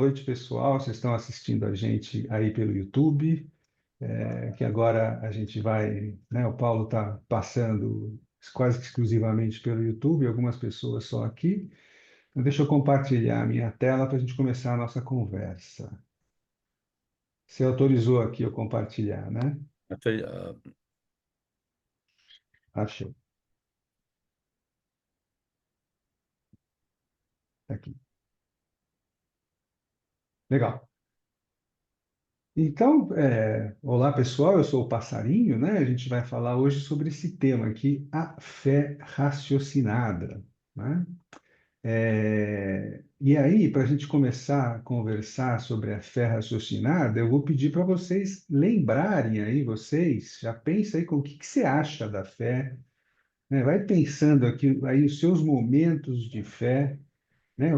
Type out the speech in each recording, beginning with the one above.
Noite, pessoal. Vocês estão assistindo a gente aí pelo YouTube, que agora a gente vai, né? O Paulo está passando quase que exclusivamente pelo YouTube, algumas pessoas só aqui. Então, deixa eu compartilhar a minha tela para a gente começar a nossa conversa. Você autorizou aqui eu compartilhar, né? Até, ah, Achei. Tá aqui. Legal. Então, olá pessoal, eu sou o Passarinho, né? A gente vai falar hoje sobre esse tema aqui, a fé raciocinada, né? E aí, para a gente começar a conversar sobre a fé raciocinada, eu vou pedir para vocês lembrarem aí, vocês, já pensa aí com o que que você acha da fé, né? Vai pensando aqui aí os seus momentos de fé, né?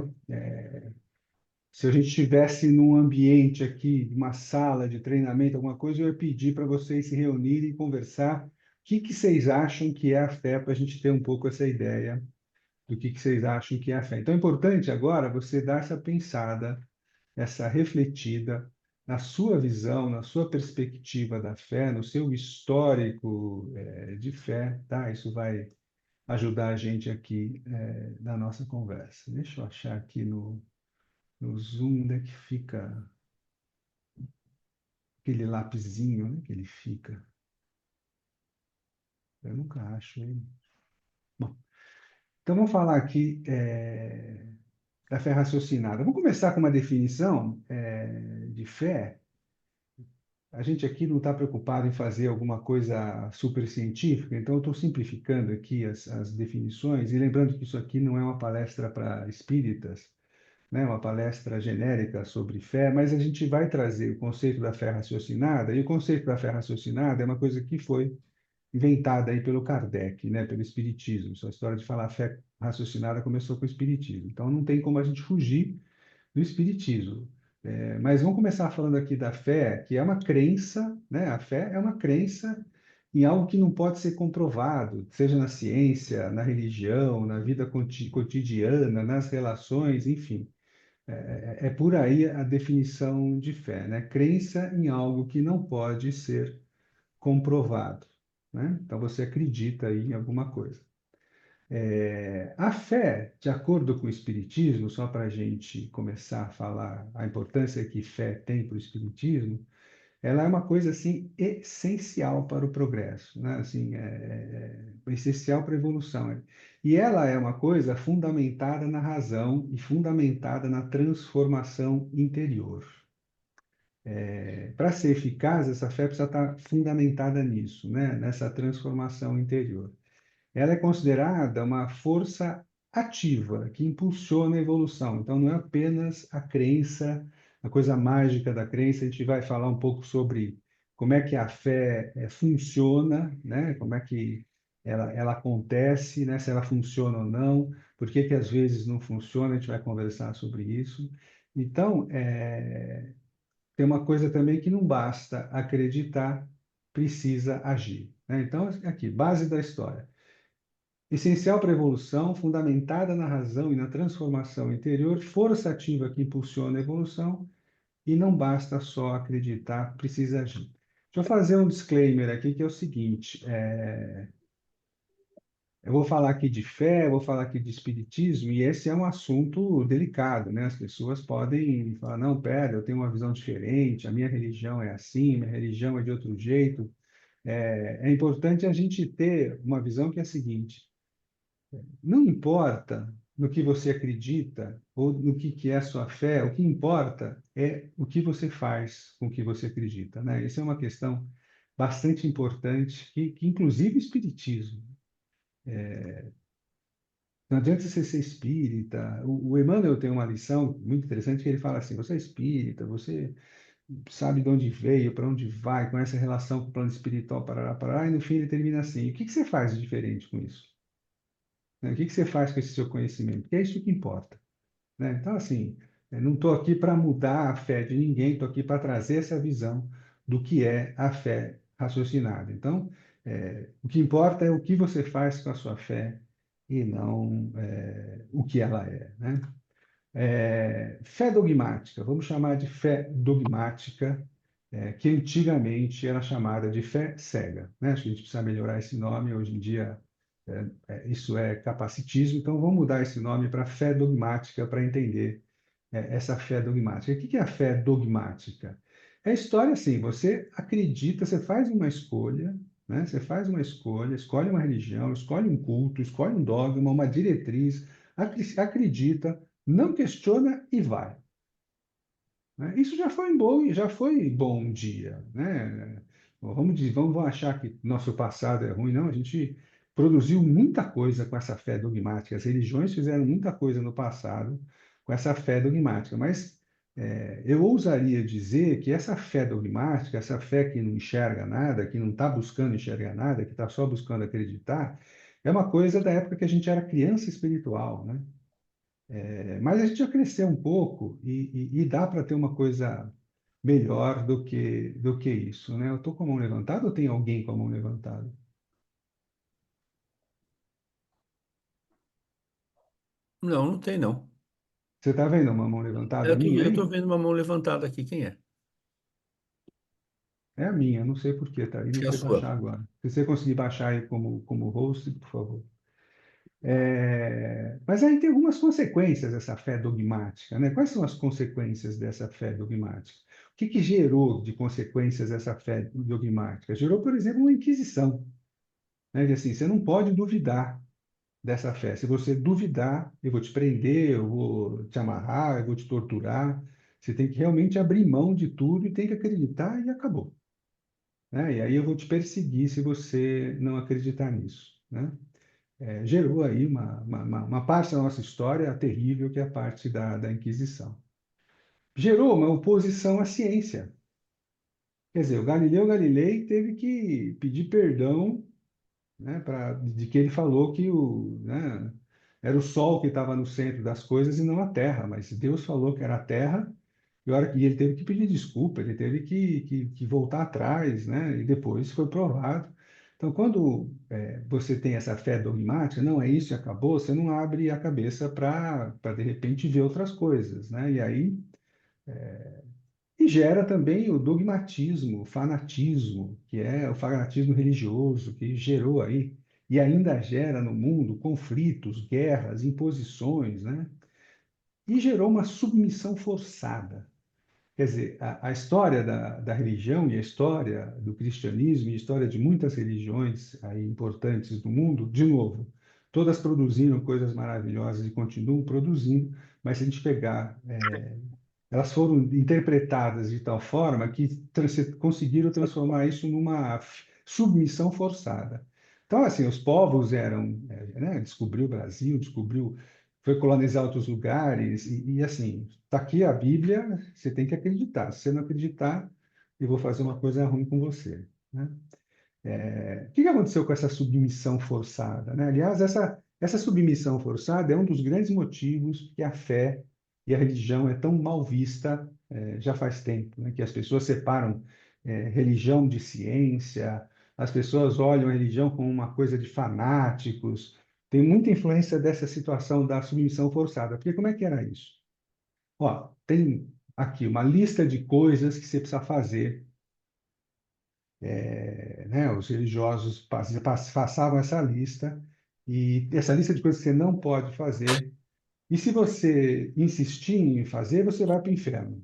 Se a gente estivesse num ambiente aqui, uma sala de treinamento, alguma coisa, eu ia pedir para vocês se reunirem e conversar. O que que vocês acham que é a fé, para a gente ter um pouco essa ideia do que vocês acham que é a fé. Então, é importante agora você dar essa pensada, essa refletida na sua visão, na sua perspectiva da fé, no seu histórico de fé, tá? Isso vai ajudar a gente aqui na nossa conversa. Deixa eu achar aqui no Zoom onde é que fica aquele lapisinho, né, que ele fica. Eu nunca acho ele. Bom, então vamos falar aqui da fé raciocinada. Vamos começar com uma definição de fé. A gente aqui não está preocupado em fazer alguma coisa super científica, então eu estou simplificando aqui as definições e lembrando que isso aqui não é uma palestra para espíritas, né? Uma palestra genérica sobre fé, mas a gente vai trazer o conceito da fé raciocinada, e o conceito da fé raciocinada é uma coisa que foi inventada aí pelo Kardec, né? Pelo Espiritismo. Essa história de falar fé raciocinada começou com o Espiritismo. Então não tem como a gente fugir do Espiritismo. Mas vamos começar falando aqui da fé, que é uma crença, né? A fé é uma crença em algo que não pode ser comprovado, seja na ciência, na religião, na vida cotidiana, nas relações, enfim. É por aí a definição de fé, né? Crença em algo que não pode ser comprovado, né? Então você acredita aí em alguma coisa. A fé, de acordo com o Espiritismo, só para a gente começar a falar a importância que fé tem para o Espiritismo, ela é uma coisa assim essencial para o progresso, né? Assim, essencial para a evolução. E ela é uma coisa fundamentada na razão e fundamentada na transformação interior. Para ser eficaz, essa fé precisa estar fundamentada nisso, né? Nessa transformação interior. Ela é considerada uma força ativa que impulsiona a evolução. Então, não é apenas a crença, a coisa mágica da crença. A gente vai falar um pouco sobre como é que a fé funciona, né? Como é que ela acontece, né? Se ela funciona ou não, por que que às vezes não funciona, a gente vai conversar sobre isso. Então, tem uma coisa também que não basta acreditar, precisa agir, né? Então, aqui, base da história. Essencial para a evolução, fundamentada na razão e na transformação interior, força ativa que impulsiona a evolução, e não basta só acreditar, precisa agir. Deixa eu fazer um disclaimer aqui, que é o seguinte: eu vou falar aqui de fé, eu vou falar aqui de espiritismo, e esse é um assunto delicado, né? As pessoas podem falar, não, pera, eu tenho uma visão diferente, a minha religião é assim, minha religião é de outro jeito. É importante a gente ter uma visão que é a seguinte: não importa no que você acredita ou no que é a sua fé, o que importa é o que você faz com o que você acredita, né? Isso é uma questão bastante importante que inclusive o espiritismo. Não adianta você ser espírita. O Emmanuel tem uma lição muito interessante que ele fala assim: você é espírita, você sabe de onde veio, para onde vai, com essa relação com o plano espiritual, parará, parará, e no fim ele termina assim: o que que você faz de diferente com isso? Né? O que que você faz com esse seu conhecimento? Que é isso que importa, né? Então, assim, eu não estou aqui para mudar a fé de ninguém, estou aqui para trazer essa visão do que é a fé raciocinada. Então, o que importa é o que você faz com a sua fé e não o que ela é, né? Fé dogmática, vamos chamar de fé dogmática, que antigamente era chamada de fé cega, né? Acho que a gente precisa melhorar esse nome, hoje em dia isso é capacitismo, então vamos mudar esse nome para fé dogmática para entender essa fé dogmática. O que que é a fé dogmática? É a história assim, você acredita, você faz uma escolha, né? Você faz uma escolha, escolhe uma religião, escolhe um culto, escolhe um dogma, uma diretriz, acredita, não questiona e vai, né? Isso já foi bom um dia, né? Vamos achar que nosso passado é ruim, não? A gente produziu muita coisa com essa fé dogmática. As religiões fizeram muita coisa no passado com essa fé dogmática, mas eu ousaria dizer que essa fé dogmática, essa fé que não enxerga nada, que não está buscando enxergar nada, que está só buscando acreditar, é uma coisa da época que a gente era criança espiritual, né? Mas a gente já cresceu um pouco e dá para ter uma coisa melhor do que isso, né? Eu estou com a mão levantada ou tem alguém com a mão levantada? Não, não tem, não. Você está vendo uma mão levantada minha Eu tô aí? vendo uma mão levantada aqui. Quem é? É a minha, não sei por que tá aí, Acho não que é a sei sua. baixar agora. Se você conseguir baixar aí como host, por favor. Mas aí tem algumas consequências dessa fé dogmática, né? Quais são as consequências dessa fé dogmática? O que que gerou de consequências essa fé dogmática? Gerou, por exemplo, uma inquisição, né? Que assim, você não pode duvidar dessa fé. Se você duvidar, eu vou te prender, eu vou te amarrar, eu vou te torturar. Você tem que realmente abrir mão de tudo e tem que acreditar e acabou, né? E aí eu vou te perseguir se você não acreditar nisso, né? Gerou aí uma parte da nossa história terrível, que é a parte da Inquisição. Gerou uma oposição à ciência. Quer dizer, o Galileu Galilei teve que pedir perdão, né, de que ele falou que né, era o Sol que estava no centro das coisas e não a Terra, mas Deus falou que era a Terra, e ele teve que pedir desculpa, ele teve que voltar atrás, né, e depois foi provado. Então, quando você tem essa fé dogmática, não é isso e acabou, você não abre a cabeça para de repente ver outras coisas, né? E aí gera também o dogmatismo, o fanatismo, que é o fanatismo religioso, que gerou aí, e ainda gera no mundo conflitos, guerras, imposições, né? E gerou uma submissão forçada. Quer dizer, a história da religião e a história do cristianismo e a história de muitas religiões aí importantes do mundo, de novo, todas produziram coisas maravilhosas e continuam produzindo, mas se a gente pegar elas foram interpretadas de tal forma que conseguiram transformar isso numa submissão forçada. Então, assim, os povos eram, né, descobriu o Brasil, foi colonizar outros lugares, assim, está aqui a Bíblia, você tem que acreditar. Se você não acreditar, eu vou fazer uma coisa ruim com você, né? O que que aconteceu com essa submissão forçada, né? Aliás, essa submissão forçada é um dos grandes motivos que a fé e a religião é tão mal vista já faz tempo, né? Que as pessoas separam religião de ciência, as pessoas olham a religião como uma coisa de fanáticos. Tem muita influência dessa situação da submissão forçada. Porque como é que era isso? Ó, tem aqui uma lista de coisas que você precisa fazer, né? Os religiosos passavam essa lista, e essa lista de coisas que você não pode fazer, e se você insistir em fazer, você vai para o inferno,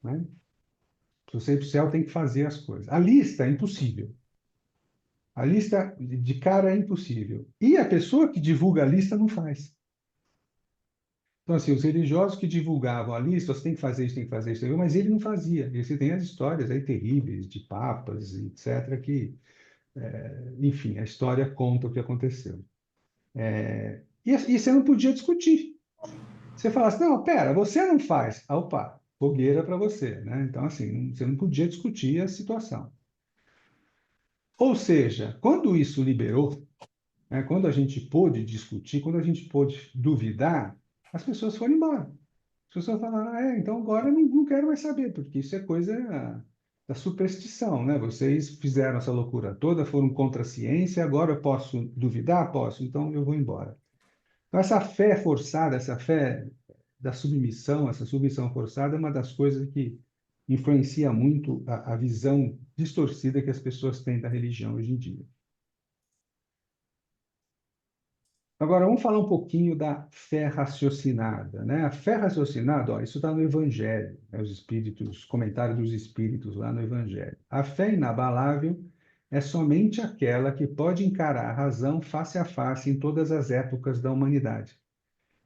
né? Se você ir para o céu, tem que fazer as coisas. A lista é impossível. A lista de cara é impossível. E a pessoa que divulga a lista não faz. Então, assim, os religiosos que divulgavam a lista, você tem que fazer isso, tem que fazer isso, mas ele não fazia. E você tem as histórias aí terríveis de papas, etc., que, enfim, a história conta o que aconteceu. E você não podia discutir. Você falasse, não, pera, você não faz. Ah, opa, fogueira para você, né? Então, assim, você não podia discutir a situação. Ou seja, quando isso liberou, né, quando a gente pôde discutir, quando a gente pôde duvidar, as pessoas foram embora. As pessoas falaram, então agora eu não quero mais saber, porque isso é coisa da superstição, né? Vocês fizeram essa loucura toda, foram contra a ciência, agora eu posso duvidar? Posso, então eu vou embora. Então, essa fé forçada, essa fé da submissão, essa submissão forçada é uma das coisas que influencia muito a visão distorcida que as pessoas têm da religião hoje em dia. Agora, vamos falar um pouquinho da fé raciocinada, né? A fé raciocinada, ó, isso está no Evangelho, né? Os Espíritos, comentário dos Espíritos lá no Evangelho. A fé inabalável é somente aquela que pode encarar a razão face a face em todas as épocas da humanidade.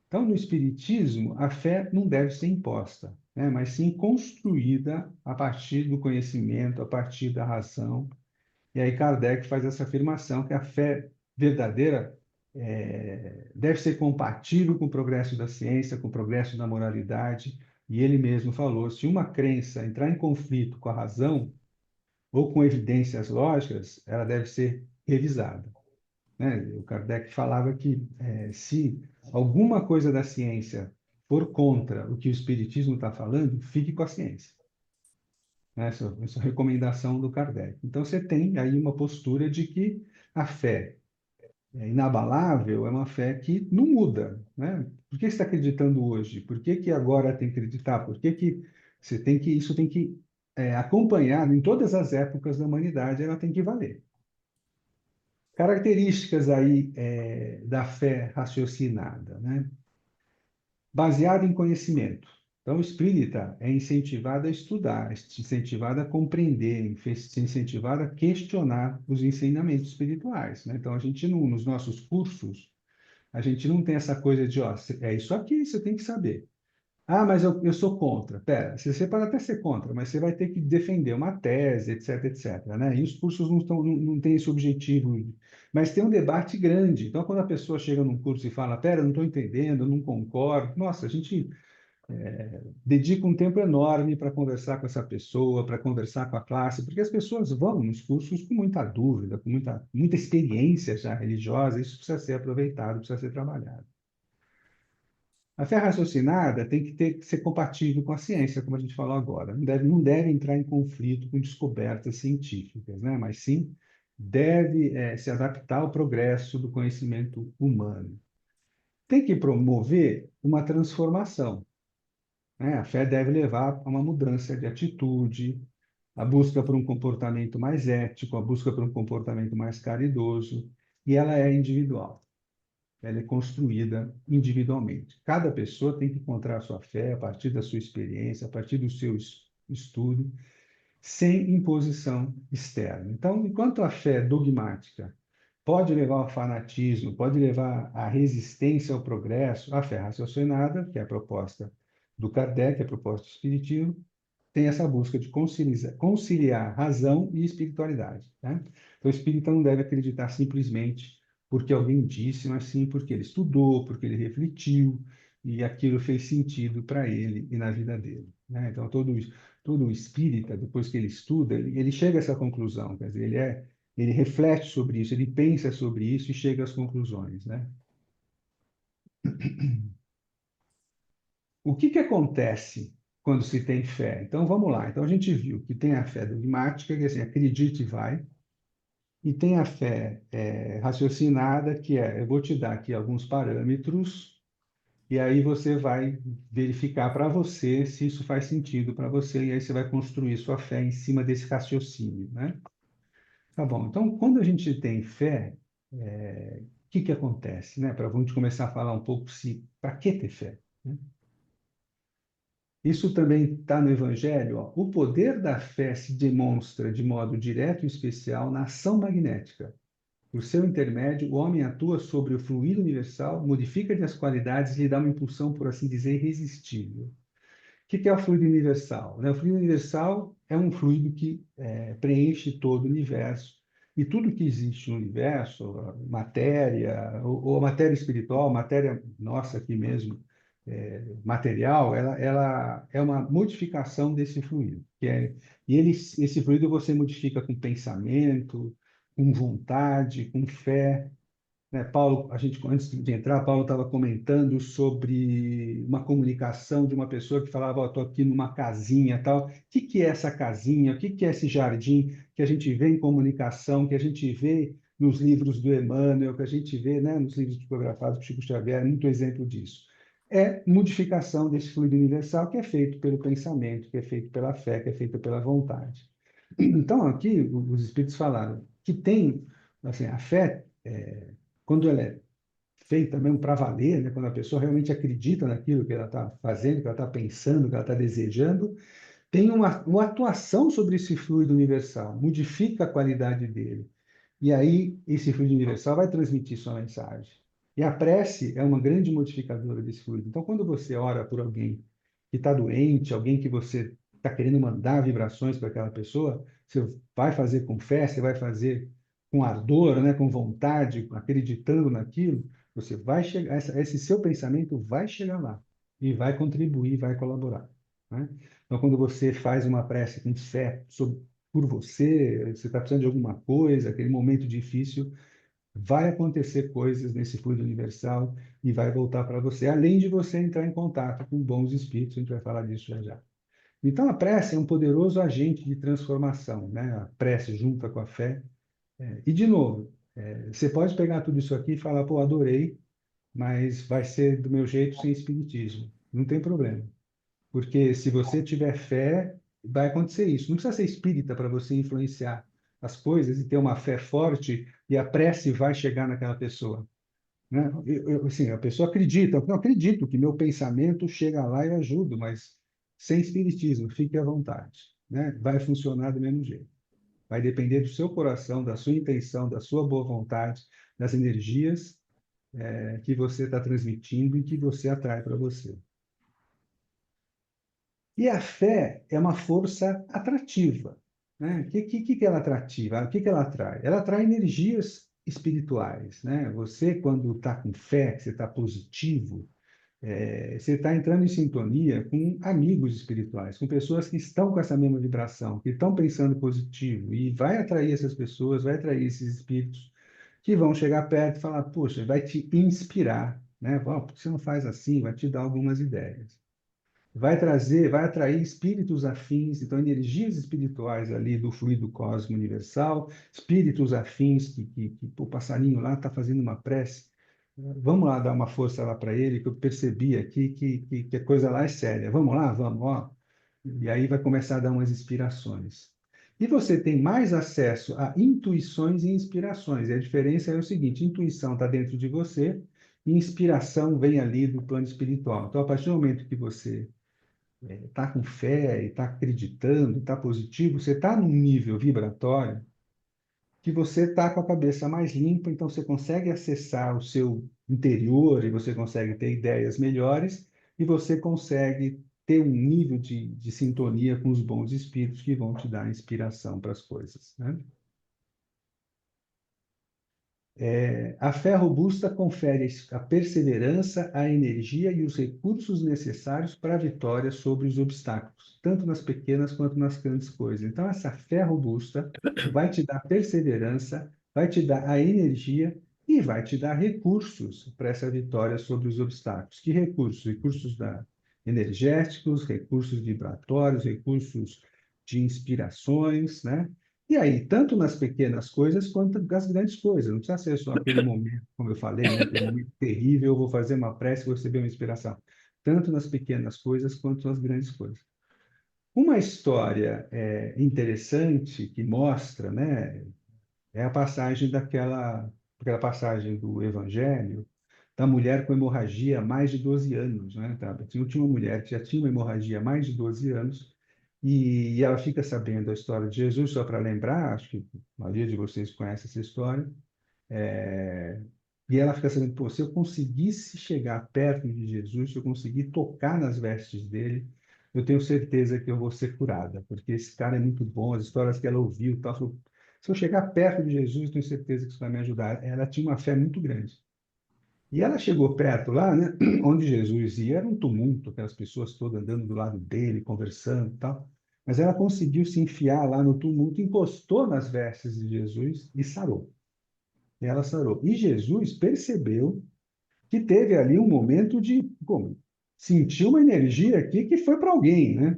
Então, no Espiritismo, a fé não deve ser imposta, né? Mas sim construída a partir do conhecimento, a partir da razão. E aí Kardec faz essa afirmação que a fé verdadeira deve ser compatível com o progresso da ciência, com o progresso da moralidade. E ele mesmo falou: se uma crença entrar em conflito com a razão ou com evidências lógicas, ela deve ser revisada, né? O Kardec falava que se alguma coisa da ciência for contra o que o Espiritismo está falando, fique com a ciência. Essa é a recomendação do Kardec. Então, você tem aí uma postura de que a fé inabalável é uma fé que não muda, né? Por que você está acreditando hoje? Por que que agora tem que acreditar? Por que que isso tem que acompanhar em todas as épocas da humanidade, ela tem que valer. Características aí da fé raciocinada, né? Baseada em conhecimento. Então, o espírita é incentivado a estudar, incentivado a compreender, incentivado a questionar os ensinamentos espirituais, né? Então, a gente não, nos nossos cursos, a gente não tem essa coisa de, ó, é isso aqui, você tem que saber. Ah, mas eu sou contra. Pera, você pode até ser contra, mas você vai ter que defender uma tese, etc, etc, né? E os cursos não têm esse objetivo, mas tem um debate grande. Então, quando a pessoa chega num curso e fala, pera, não estou entendendo, não concordo, nossa, a gente dedica um tempo enorme para conversar com essa pessoa, para conversar com a classe, porque as pessoas vão nos cursos com muita dúvida, com muita experiência já religiosa, isso precisa ser aproveitado, precisa ser trabalhado. A fé raciocinada tem que ser compatível com a ciência, como a gente falou agora. Não deve entrar em conflito com descobertas científicas, né? Mas sim deve se adaptar ao progresso do conhecimento humano. Tem que promover uma transformação, né? A fé deve levar a uma mudança de atitude, a busca por um comportamento mais ético, a busca por um comportamento mais caridoso, e ela é individual. Ela é construída individualmente. Cada pessoa tem que encontrar a sua fé a partir da sua experiência, a partir do seu estudo, sem imposição externa. Então, enquanto a fé dogmática pode levar ao fanatismo, pode levar à resistência ao progresso, a fé raciocinada, que é a proposta do Kardec, a proposta do Espiritismo, tem essa busca de conciliar razão e espiritualidade, né? Então, o espírita não deve acreditar simplesmente porque alguém disse, mas sim porque ele estudou, porque ele refletiu e aquilo fez sentido para ele e na vida dele, né? Então, todo espírita, depois que ele estuda, ele chega a essa conclusão, quer dizer, ele reflete sobre isso, ele pensa sobre isso e chega às conclusões, né? O que que acontece quando se tem fé? Então, vamos lá. Então, a gente viu que tem a fé dogmática, que é assim, acredite e vai, e tem a fé raciocinada, que é, eu vou te dar aqui alguns parâmetros, e aí você vai verificar para você se isso faz sentido para você, e aí você vai construir sua fé em cima desse raciocínio, né? Tá bom. Então, quando a gente tem fé, o que que acontece, né? Para a gente começar a falar um pouco se para que ter fé, né? Isso também está no Evangelho, ó. O poder da fé se demonstra de modo direto e especial na ação magnética. Por seu intermédio, o homem atua sobre o fluido universal, modifica-lhe as qualidades e lhe dá uma impulsão, por assim dizer, irresistível. O que é o fluido universal, né? O fluido universal é um fluido que preenche todo o universo. E tudo que existe no universo, a matéria, ou a matéria espiritual, matéria nossa aqui mesmo, material, ela é uma modificação desse fluido. Esse fluido você modifica com pensamento, com vontade, com fé, né? Paulo, antes de entrar, Paulo estava comentando sobre uma comunicação de uma pessoa que falava, ó, estou aqui numa casinha, tal. O que que é essa casinha? O que que é esse jardim que a gente vê em comunicação, que a gente vê nos livros do Emmanuel, que a gente vê, né, nos livros psicografados do Chico Xavier, é muito exemplo disso. é modificação desse fluido universal que é feito pelo pensamento, que é feito pela fé, que é feito pela vontade. Então, aqui, os Espíritos falaram que tem, assim, a fé, quando ela é feita mesmo para valer, né? Quando a pessoa realmente acredita naquilo que ela está fazendo, que ela está pensando, que ela está desejando, tem uma atuação sobre esse fluido universal, modifica a qualidade dele. E aí, esse fluido universal vai transmitir sua mensagem. E a prece é uma grande modificadora desse fluido. Então, quando você ora por alguém que está doente, alguém que você está querendo mandar vibrações para aquela pessoa, você vai fazer com fé, você vai fazer com ardor, né, com vontade, acreditando naquilo, você vai chegar, esse seu pensamento vai chegar lá e vai contribuir, vai colaborar, né? Então, quando você faz uma prece com fé por você, você está precisando de alguma coisa, aquele momento difícil, vai acontecer coisas nesse fluido universal e vai voltar para você, além de você entrar em contato com bons espíritos, a gente vai falar disso já já. Então, a prece é um poderoso agente de transformação, né? A prece junta com a fé. E, de novo, você pode pegar tudo isso aqui e falar, pô, adorei, mas vai ser do meu jeito sem espiritismo. Não tem problema. Porque se você tiver fé, vai acontecer isso. Não precisa ser espírita para você influenciar as coisas e ter uma fé forte e a prece vai chegar naquela pessoa, né? Assim, a pessoa acredita, eu acredito que meu pensamento chega lá e ajuda, mas sem espiritismo, fique à vontade, né? Vai funcionar do mesmo jeito. Vai depender do seu coração, da sua intenção, da sua boa vontade, das energias que você está transmitindo e que você atrai para você. E a fé é uma força atrativa, né? O que ela é atrativa? O que ela atrai? Ela atrai energias espirituais, né? Você, quando está com fé, você está positivo, você está entrando em sintonia com amigos espirituais, com pessoas que estão com essa mesma vibração, que estão pensando positivo, e vai atrair essas pessoas, vai atrair esses espíritos que vão chegar perto e falar, poxa, vai te inspirar, né? Oh, por que você não faz assim? Vai te dar algumas ideias, vai trazer, vai atrair espíritos afins, então energias espirituais ali do fluido cósmico universal, espíritos afins que o passarinho lá está fazendo uma prece. Vamos lá dar uma força lá para ele, que eu percebi aqui que a coisa lá é séria. Vamos lá, vamos, ó. E aí vai começar a dar umas inspirações. E você tem mais acesso a intuições e inspirações. E a diferença é o seguinte: intuição está dentro de você, e inspiração vem ali do plano espiritual. Então, a partir do momento que você está com fé, está acreditando, está positivo, você está num nível vibratório que você está com a cabeça mais limpa, então você consegue acessar o seu interior e você consegue ter ideias melhores e você consegue ter um nível de sintonia com os bons espíritos que vão te dar inspiração para as coisas, né? A fé robusta confere a perseverança, a energia e os recursos necessários para a vitória sobre os obstáculos, tanto nas pequenas quanto nas grandes coisas. Então, essa fé robusta vai te dar perseverança, vai te dar a energia e vai te dar recursos para essa vitória sobre os obstáculos. Que recursos? Recursos energéticos, recursos vibratórios, recursos de inspirações, né? E aí, tanto nas pequenas coisas quanto nas grandes coisas. Não precisa ser só aquele momento, como eu falei, né? Aquele momento terrível, eu vou fazer uma prece e vou receber uma inspiração. Tanto nas pequenas coisas quanto nas grandes coisas. Uma história interessante que mostra, né, é a passagem aquela passagem do Evangelho da mulher com hemorragia há mais de 12 anos, né? Tá? Tinha uma mulher que já tinha uma hemorragia há mais de 12 anos e ela fica sabendo a história de Jesus, só para lembrar, acho que a maioria de vocês conhece essa história, é, e ela fica sabendo, pô, se eu conseguisse chegar perto de Jesus, se eu conseguir tocar nas vestes dele, eu tenho certeza que eu vou ser curada, porque esse cara é muito bom, as histórias que ela ouviu, tal, se eu chegar perto de Jesus, eu tenho certeza que isso vai me ajudar. Ela tinha uma fé muito grande. E ela chegou perto lá, né, onde Jesus ia, era um tumulto, aquelas pessoas todas andando do lado dele, conversando e tal. Mas ela conseguiu se enfiar lá no tumulto, encostou nas vestes de Jesus e sarou. E ela sarou. E Jesus percebeu que teve ali um momento de, como, sentiu uma energia aqui que foi para alguém, né?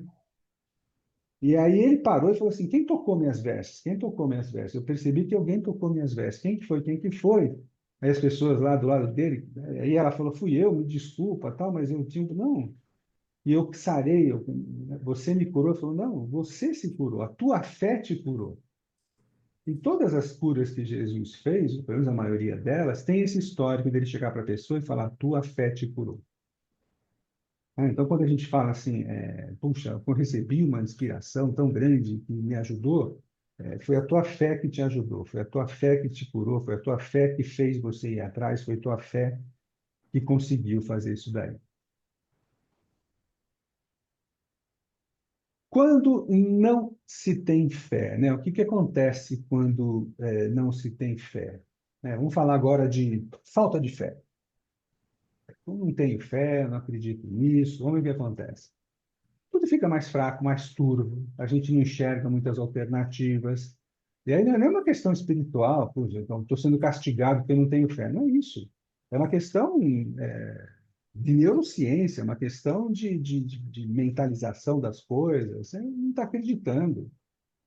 E aí ele parou e falou assim: quem tocou minhas vestes? Quem tocou minhas vestes? Eu percebi que alguém tocou minhas vestes. Quem que foi? Quem que foi? Aí as pessoas lá do lado dele, aí ela falou, fui eu, me desculpa, tal, mas eu tinha, não, e eu que sarei, você me curou. Ele falou, não, você se curou, a tua fé te curou. E todas as curas que Jesus fez, pelo menos a maioria delas, tem esse histórico dele chegar para a pessoa e falar, tua fé te curou. Então, quando a gente fala assim, puxa, eu recebi uma inspiração tão grande que me ajudou, foi a tua fé que te ajudou, foi a tua fé que te curou, foi a tua fé que fez você ir atrás, foi a tua fé que conseguiu fazer isso daí. Quando não se tem fé, né? O que que acontece quando não se tem fé? Vamos falar agora de falta de fé. Eu não tenho fé, não acredito nisso. Vamos ver o que acontece. Tudo fica mais fraco, mais turvo. A gente não enxerga muitas alternativas. E aí não é uma questão espiritual, puxa, então estou sendo castigado porque eu não tenho fé. Não é isso. É uma questão de neurociência, uma questão de mentalização das coisas. Você não está acreditando.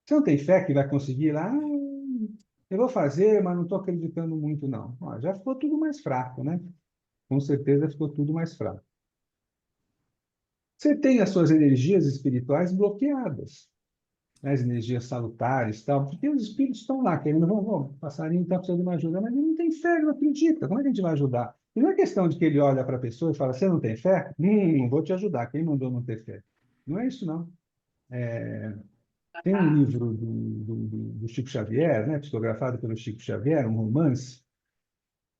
Você não tem fé que vai conseguir lá? Eu vou fazer, mas não estou acreditando muito, não. Ó, já ficou tudo mais fraco, né? Com certeza ficou tudo mais fraco. Você tem as suas energias espirituais bloqueadas, né? As energias salutares, tal, porque os espíritos estão lá querendo, o passarinho está precisando de uma ajuda, mas ele não tem fé, ele não acredita. Como é que a gente vai ajudar? E não é questão de que ele olha para a pessoa e fala: você não tem fé? Não vou te ajudar. Quem mandou não ter fé? Não é isso, não. Tem um livro do Chico Xavier, né, psicografado pelo Chico Xavier, um romance,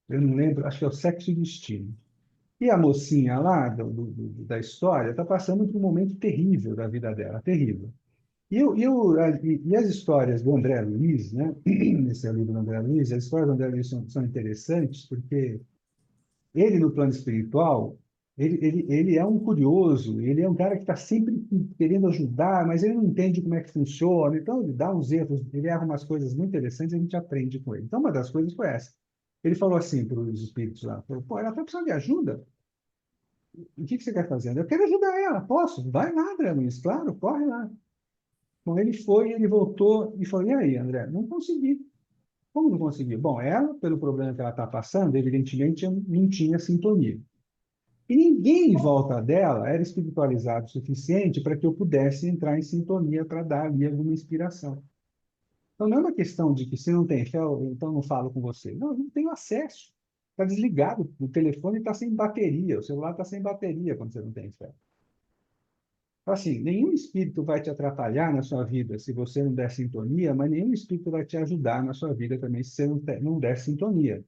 eu não lembro, acho que é O Sexo e o Destino. E a mocinha lá da história está passando por um momento terrível da vida dela, terrível. E as histórias do André Luiz, né? Esse é o livro do André Luiz, as histórias do André Luiz são interessantes porque ele, no plano espiritual, ele é um curioso, ele é um cara que está sempre querendo ajudar, mas ele não entende como é que funciona, então ele dá uns erros, ele erra umas coisas muito interessantes e a gente aprende com ele. Então, uma das coisas foi essa. Ele falou assim para os espíritos lá, falou, pô, ela está precisando de ajuda, o que que você quer fazer? Eu quero ajudar ela, posso? Vai lá, André Luiz, claro, corre lá. Bom, ele foi, ele voltou e falou, e aí, André? Não consegui. Como não consegui? Bom, ela, pelo problema que ela está passando, evidentemente não tinha sintonia. E ninguém em volta dela era espiritualizado o suficiente para que eu pudesse entrar em sintonia para dar ali alguma inspiração. Então, não é uma questão de que se não tem fé, então não falo com você. Não, eu não tenho acesso. Está desligado, o telefone está sem bateria, o celular está sem bateria quando você não tem fé. Então, assim, nenhum espírito vai te atrapalhar na sua vida se você não der sintonia, mas nenhum espírito vai te ajudar na sua vida também se você não der sintonia.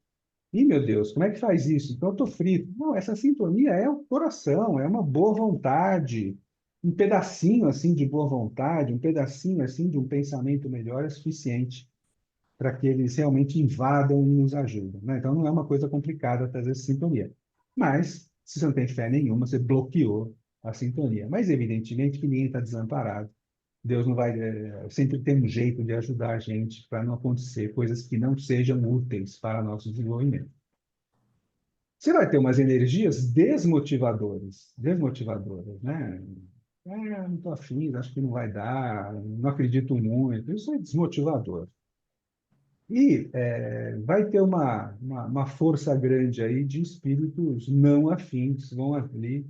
Ih, meu Deus, como é que faz isso? Então eu estou frito. Não, essa sintonia é o coração, é uma boa vontade, um pedacinho assim de boa vontade, um pedacinho assim de um pensamento melhor é suficiente para que eles realmente invadam e nos ajudem, né? Então não é uma coisa complicada trazer essa sintonia. Mas, se você não tem fé nenhuma, você bloqueou a sintonia. Mas, evidentemente, que ninguém está desamparado. Deus não vai. Sempre tem um jeito de ajudar a gente para não acontecer coisas que não sejam úteis para nosso desenvolvimento. Você vai ter umas energias desmotivadoras, né? Não estou afim, acho que não vai dar, não acredito muito. Isso é desmotivador. E vai ter uma força grande aí de espíritos não afins, vão ali.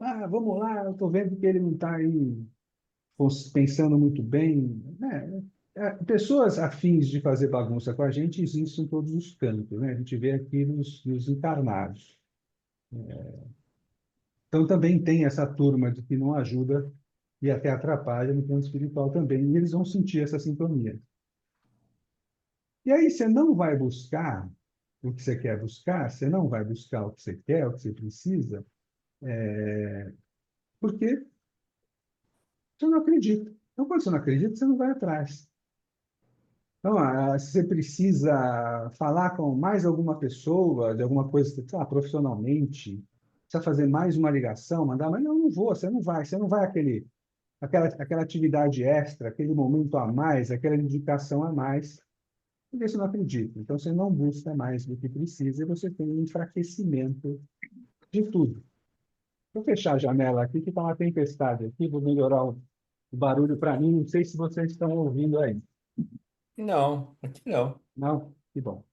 Ah, vamos lá, eu estou vendo que ele não está aí pensando muito bem. Né? Pessoas afins de fazer bagunça com a gente existem em todos os cantos, né? A gente vê aqui nos encarnados. Então também tem essa turma de que não ajuda e até atrapalha no plano espiritual também, e eles vão sentir essa sintonia. E aí você não vai buscar o que você quer buscar, você não vai buscar o que você quer, o que você precisa, porque você não acredita. Então, quando você não acredita, você não vai atrás. Então, se você precisa falar com mais alguma pessoa, de alguma coisa, sei lá, profissionalmente, precisa fazer mais uma ligação, mandar, mas não vou, você não vai aquela atividade extra, aquele momento a mais, aquela dedicação a mais, porque você não acredita. Então, você não busca mais do que precisa e você tem um enfraquecimento de tudo. Vou fechar a janela aqui, que está uma tempestade aqui, vou melhorar o barulho para mim, não sei se vocês estão ouvindo aí. Não, aqui não. Não? Que bom.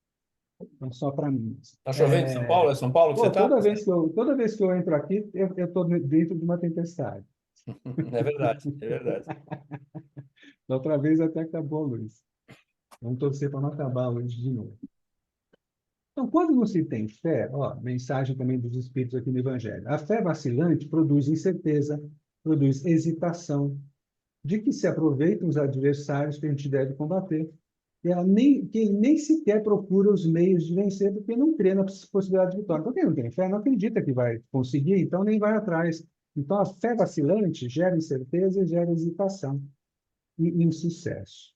Então, só para mim. Tá chovendo em São Paulo? É São Paulo que você Pô, tá? toda vez que eu entro aqui, eu estou dentro de uma tempestade. É verdade, é verdade. Da outra vez até acabou a luz. Vamos torcer para não acabar a luz de novo. Então, quando não se tem fé, ó, mensagem também dos Espíritos aqui no Evangelho. A fé vacilante produz incerteza, produz hesitação, de que se aproveitam os adversários que a gente deve combater. E ela nem sequer procura os meios de vencer, porque não crê na possibilidade de vitória. Então, quem não tem fé não acredita que vai conseguir, então nem vai atrás. Então, a fé vacilante gera incerteza e gera hesitação e insucesso.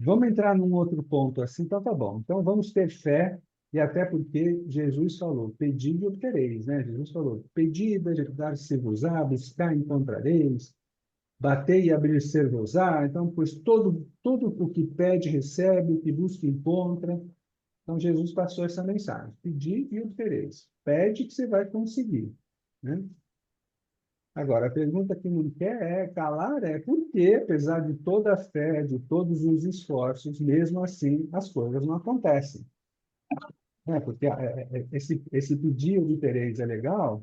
Vamos entrar num outro ponto assim, então tá bom. Então vamos ter fé, e até porque Jesus falou, pedi e obtereis, né? Jesus falou, pedi e dar-se-vos-á, buscar e encontrareis, bater e abrir-se-vos-á. Então, pois todo o que pede, recebe, o que busca, encontra. Então Jesus passou essa mensagem, pedi e obtereis. Pede que você vai conseguir, né? Agora, a pergunta que não quer é calar é por que, apesar de toda a fé, de todos os esforços, mesmo assim as coisas não acontecem. Porque esse pedido de Teresa é legal,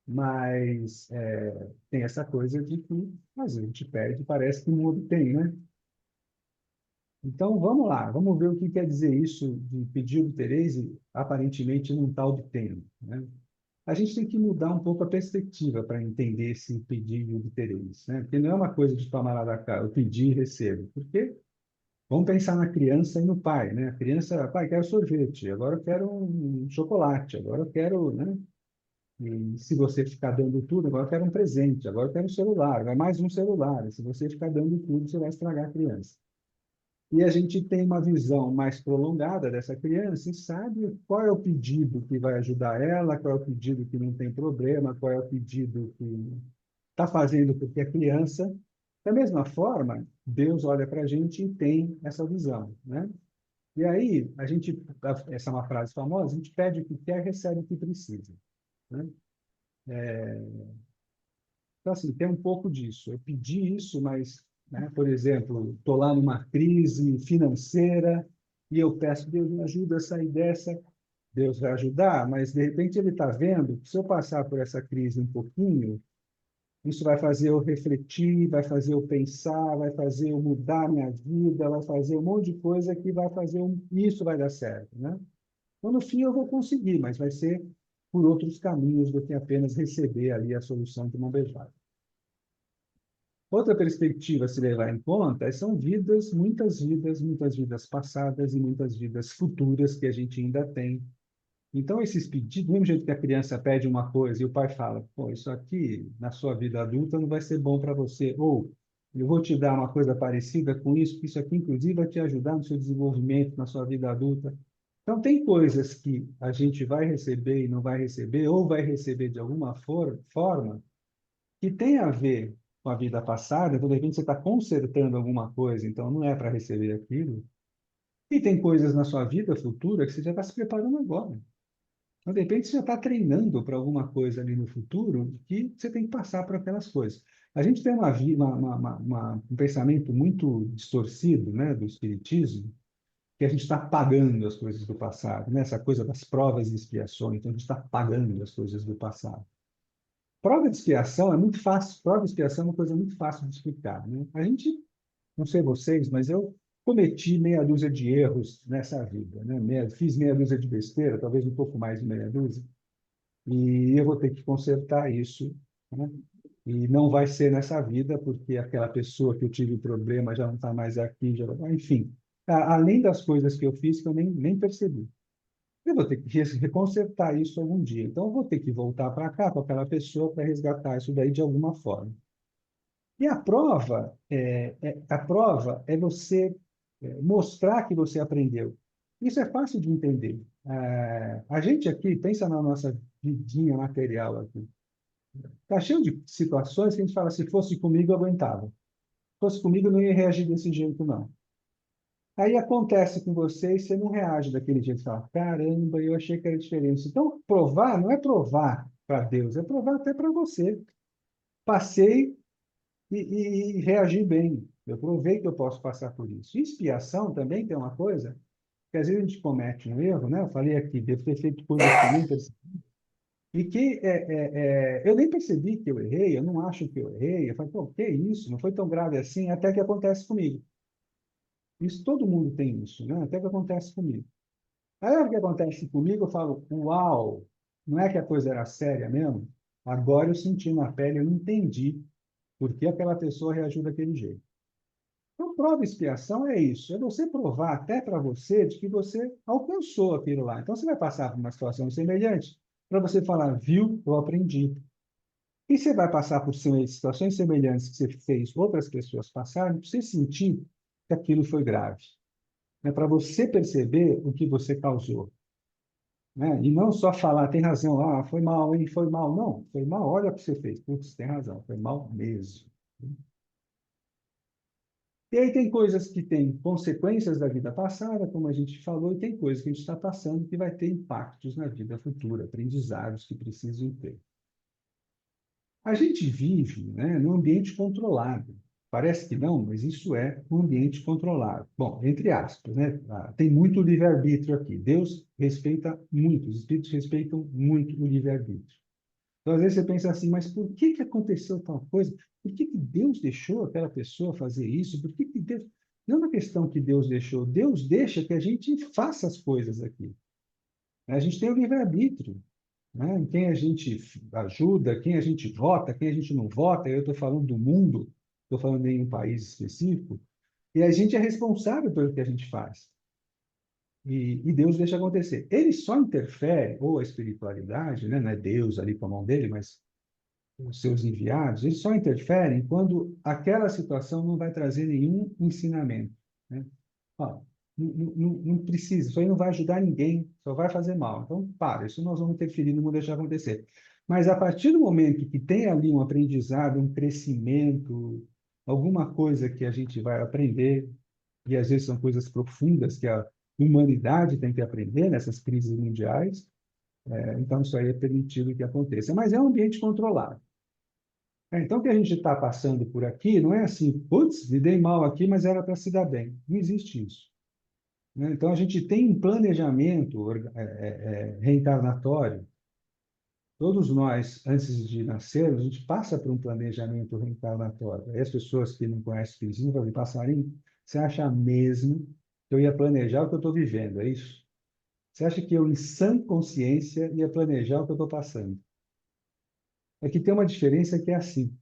mas tem essa coisa de que às vezes a gente pede e parece que não obtém, né? Então vamos lá, vamos ver o que quer dizer isso de pedido de Teresa aparentemente não está obtendo, né? A gente tem que mudar um pouco a perspectiva para entender esse pedido de interesse, né? Porque não é uma coisa de tomar lá da cá, eu pedi e recebo. Porque vamos pensar na criança e no pai, né? A criança, pai, quero sorvete, agora eu quero um chocolate, agora eu quero, né? E se você ficar dando tudo, agora eu quero um presente, agora eu quero um celular, vai mais um celular. E se você ficar dando tudo, você vai estragar a criança. E a gente tem uma visão mais prolongada dessa criança e sabe qual é o pedido que vai ajudar ela, qual é o pedido que não tem problema, qual é o pedido que está fazendo porque é criança. Da mesma forma, Deus olha para a gente e tem essa visão, né? E aí, essa é uma frase famosa, a gente pede o que quer, recebe o que precisa, né? Então, assim, tem um pouco disso. Eu pedi isso, mas, né, por exemplo, estou lá numa crise financeira e eu peço, Deus, me ajuda a sair dessa. Deus vai ajudar, mas, de repente, ele está vendo que se eu passar por essa crise um pouquinho, isso vai fazer eu refletir, vai fazer eu pensar, vai fazer eu mudar minha vida, vai fazer um monte de coisa que vai fazer isso vai dar certo, né? Então, no fim, eu vou conseguir, mas vai ser por outros caminhos do que apenas receber ali a solução de uma beijada. Outra perspectiva a se levar em conta são muitas vidas passadas e muitas vidas futuras que a gente ainda tem. Então, esses pedidos, do mesmo jeito que a criança pede uma coisa e o pai fala, pô, isso aqui na sua vida adulta não vai ser bom para você, ou eu vou te dar uma coisa parecida com isso, que isso aqui, inclusive, vai te ajudar no seu desenvolvimento, na sua vida adulta. Então, tem coisas que a gente vai receber e não vai receber, ou vai receber de alguma forma, que tem a ver com a vida passada, então, de repente, você está consertando alguma coisa, então não é para receber aquilo. E tem coisas na sua vida futura que você já está se preparando agora. Então, de repente, você já está treinando para alguma coisa ali no futuro que você tem que passar por aquelas coisas. A gente tem um pensamento muito distorcido, né, do espiritismo, que a gente está pagando as coisas do passado, né? Essa coisa das provas e expiações, então a gente está pagando as coisas do passado. Prova de expiação é muito fácil, prova de expiação é uma coisa muito fácil de explicar, né? A gente, não sei vocês, mas eu cometi meia dúzia de erros nessa vida, né? Fiz meia dúzia de besteira, talvez um pouco mais de meia dúzia, e eu vou ter que consertar isso, né? E não vai ser nessa vida, porque aquela pessoa que eu tive problema já não está mais aqui, enfim. Além das coisas que eu fiz que eu nem percebi. Eu vou ter que reconsertar isso algum dia. Então, eu vou ter que voltar para cá, com aquela pessoa, para resgatar isso daí de alguma forma. E a prova é você mostrar que você aprendeu. Isso é fácil de entender. A gente aqui, pensa na nossa vidinha material aqui. Está cheio de situações que a gente fala, se fosse comigo, eu aguentava. Se fosse comigo, eu não ia reagir desse jeito, não. Aí acontece com você e você não reage daquele jeito. Você fala, caramba, eu achei que era diferente. Então, provar não é provar para Deus, é provar até para você. Passei e reagi bem. Eu provei que eu posso passar por isso. Expiação também tem uma coisa. porque às vezes a gente comete um erro, né? Eu falei aqui, devo ter feito coisas que eu nem percebi, e que eu nem percebi que eu errei, eu não acho que eu errei, eu falo, pô, que isso? Não foi tão grave assim, até que acontece comigo. Isso, todo mundo tem isso, né? Até que acontece comigo. Aí, a hora que acontece comigo, eu falo, uau, não é que a coisa era séria mesmo? Agora eu senti na pele, eu entendi por que aquela pessoa reagiu daquele jeito. Então, prova e expiação é isso, é você provar até para você de que você alcançou aquilo lá. Então, você vai passar por uma situação semelhante para você falar, viu, eu aprendi. E você vai passar por situações semelhantes que você fez outras pessoas passarem, para você sentir que aquilo foi grave. É para você perceber o que você causou. Né? E não só falar, tem razão, foi mal, hein, foi mal. Não, foi mal, olha o que você fez. Putz, tem razão, foi mal mesmo. E aí tem coisas que têm consequências da vida passada, como a gente falou, e tem coisas que a gente está passando que vai ter impactos na vida futura, aprendizados que precisam ter. A gente vive, né, num ambiente controlado. Parece que não, mas isso é um ambiente controlado. Bom, entre aspas, né? Tem muito livre-arbítrio aqui. Deus respeita muito, os espíritos respeitam muito o livre-arbítrio. Então, às vezes você pensa assim, mas por que que aconteceu tal coisa? Por que que Deus deixou aquela pessoa fazer isso? Por que que Deus... Não é uma questão que Deus deixou. Deus deixa que a gente faça as coisas aqui. A gente tem o livre-arbítrio, né? Quem a gente ajuda, quem a gente vota, quem a gente não vota. Eu estou falando do mundo, estou falando em um país específico. E a gente é responsável pelo que a gente faz. E Deus deixa acontecer. Ele só interfere, ou a espiritualidade, né? Não é Deus ali com a mão dele, mas os seus enviados, eles só interferem quando aquela situação não vai trazer nenhum ensinamento. Né? Ó, não precisa, isso aí não vai ajudar ninguém, só vai fazer mal. Então, para, isso nós vamos interferir, não vamos deixar acontecer. Mas a partir do momento que tem ali um aprendizado, um crescimento, alguma coisa que a gente vai aprender, e às vezes são coisas profundas que a humanidade tem que aprender nessas crises mundiais, então isso aí é permitido que aconteça. Mas é um ambiente controlado. Então, o que a gente está passando por aqui não é assim, putz, me dei mal aqui, mas era para se dar bem. Não existe isso. Né? Então, a gente tem um planejamento reencarnatório. Todos nós, antes de nascer, a gente passa por um planejamento reencarnatório. Aí as pessoas que não conhecem o espiritismo falam, passarinho, você acha mesmo que eu ia planejar o que eu estou vivendo, é isso? Você acha que eu, em sã consciência, ia planejar o que eu estou passando? É que tem uma diferença que é assim.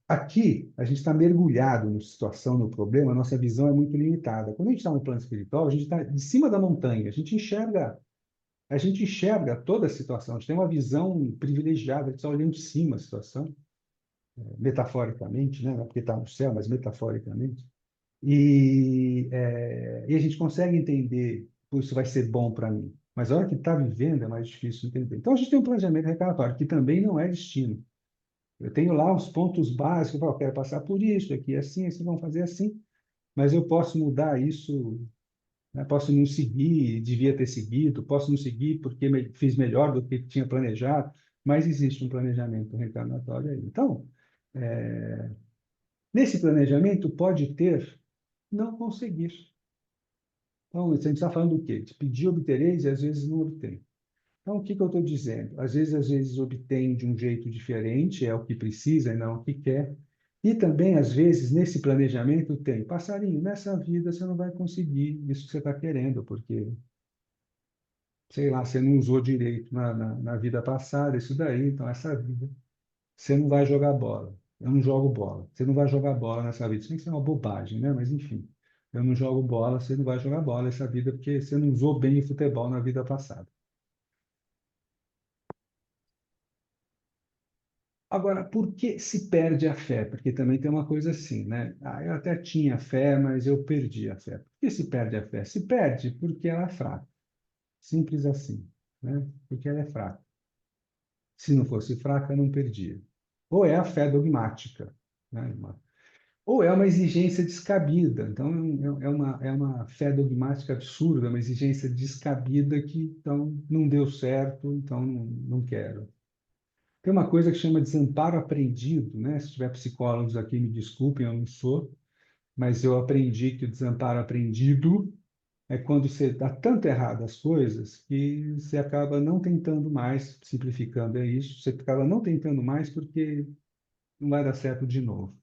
Aqui, a gente está mergulhado na situação, no problema, a nossa visão é muito limitada. Quando a gente está no plano espiritual, a gente está de cima da montanha, a gente enxerga toda a situação, a gente tem uma visão privilegiada, a gente está olhando de cima a situação, metaforicamente, né? Não é porque está no céu, mas metaforicamente. E a gente consegue entender, "Pô, isso vai ser bom para mim. Mas a hora que está vivendo é mais difícil entender. Então, a gente tem um planejamento reencarnatório, que também não é destino. Eu tenho lá os pontos básicos, eu quero passar por isso, aqui assim, assim, vamos fazer assim, mas eu posso mudar isso, né? Posso não seguir, devia ter seguido, posso não seguir porque fiz melhor do que tinha planejado, mas existe um planejamento reencarnatório aí. Então, nesse planejamento pode ter não conseguir. Então, a gente está falando do quê? De pedir, obtereis e às vezes não obtém. Então, o que que eu estou dizendo? Às vezes obtém de um jeito diferente, é o que precisa e não o que quer. E também, às vezes, nesse planejamento tem, passarinho, nessa vida você não vai conseguir isso que você está querendo, porque, sei lá, você não usou direito na vida passada, isso daí, então essa vida, você não vai jogar bola. Eu não jogo bola. Você não vai jogar bola nessa vida. Isso tem que ser uma bobagem, né? Mas, enfim, eu não jogo bola, você não vai jogar bola essa vida, porque você não usou bem o futebol na vida passada. Agora, por que se perde a fé? Porque também tem uma coisa assim, né? Eu até tinha fé, mas eu perdi a fé. Por que se perde a fé? Se perde porque ela é fraca. Simples assim, né? Porque ela é fraca. Se não fosse fraca, não perdia. Ou é a fé dogmática, né? Ou é uma exigência descabida. Então, é uma fé dogmática absurda, uma exigência descabida que, então, não deu certo, então não quero. Tem uma coisa que chama desamparo aprendido, né? Se tiver psicólogos aqui, me desculpem, eu não sou, mas eu aprendi que o desamparo aprendido é quando você dá tanto errado as coisas que você acaba não tentando mais, simplificando é isso, você acaba não tentando mais porque não vai dar certo de novo.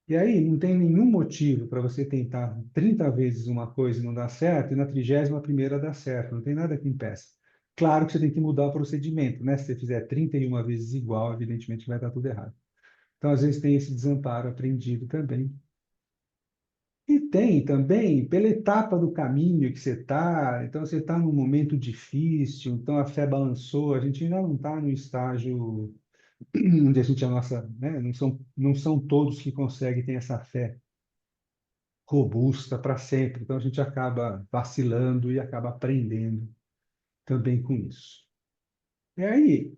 E aí não tem nenhum motivo para você tentar 30 vezes uma coisa e não dar certo, e na 31ª dar certo, não tem nada que impeça. Claro que você tem que mudar o procedimento, né? Se você fizer 31 vezes igual, evidentemente vai dar tudo errado. Então, às vezes, tem esse desamparo aprendido também. E tem também pela etapa do caminho que você está. Então, você está num momento difícil, então a fé balançou. A gente ainda não está no estágio onde a gente, a nossa, né? Não são todos que conseguem ter essa fé robusta para sempre. Então, a gente acaba vacilando e acaba aprendendo também com isso. E aí,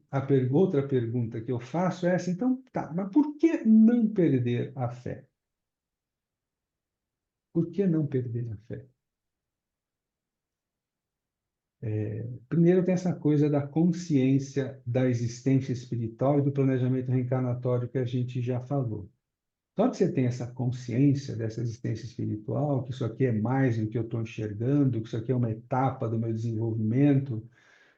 outra pergunta que eu faço é essa, então, tá, mas por que não perder a fé? Por que não perder a fé? Primeiro tem essa coisa da consciência da existência espiritual e do planejamento reencarnatório que a gente já falou. Só que você tem essa consciência dessa existência espiritual, que isso aqui é mais do que eu estou enxergando, que isso aqui é uma etapa do meu desenvolvimento,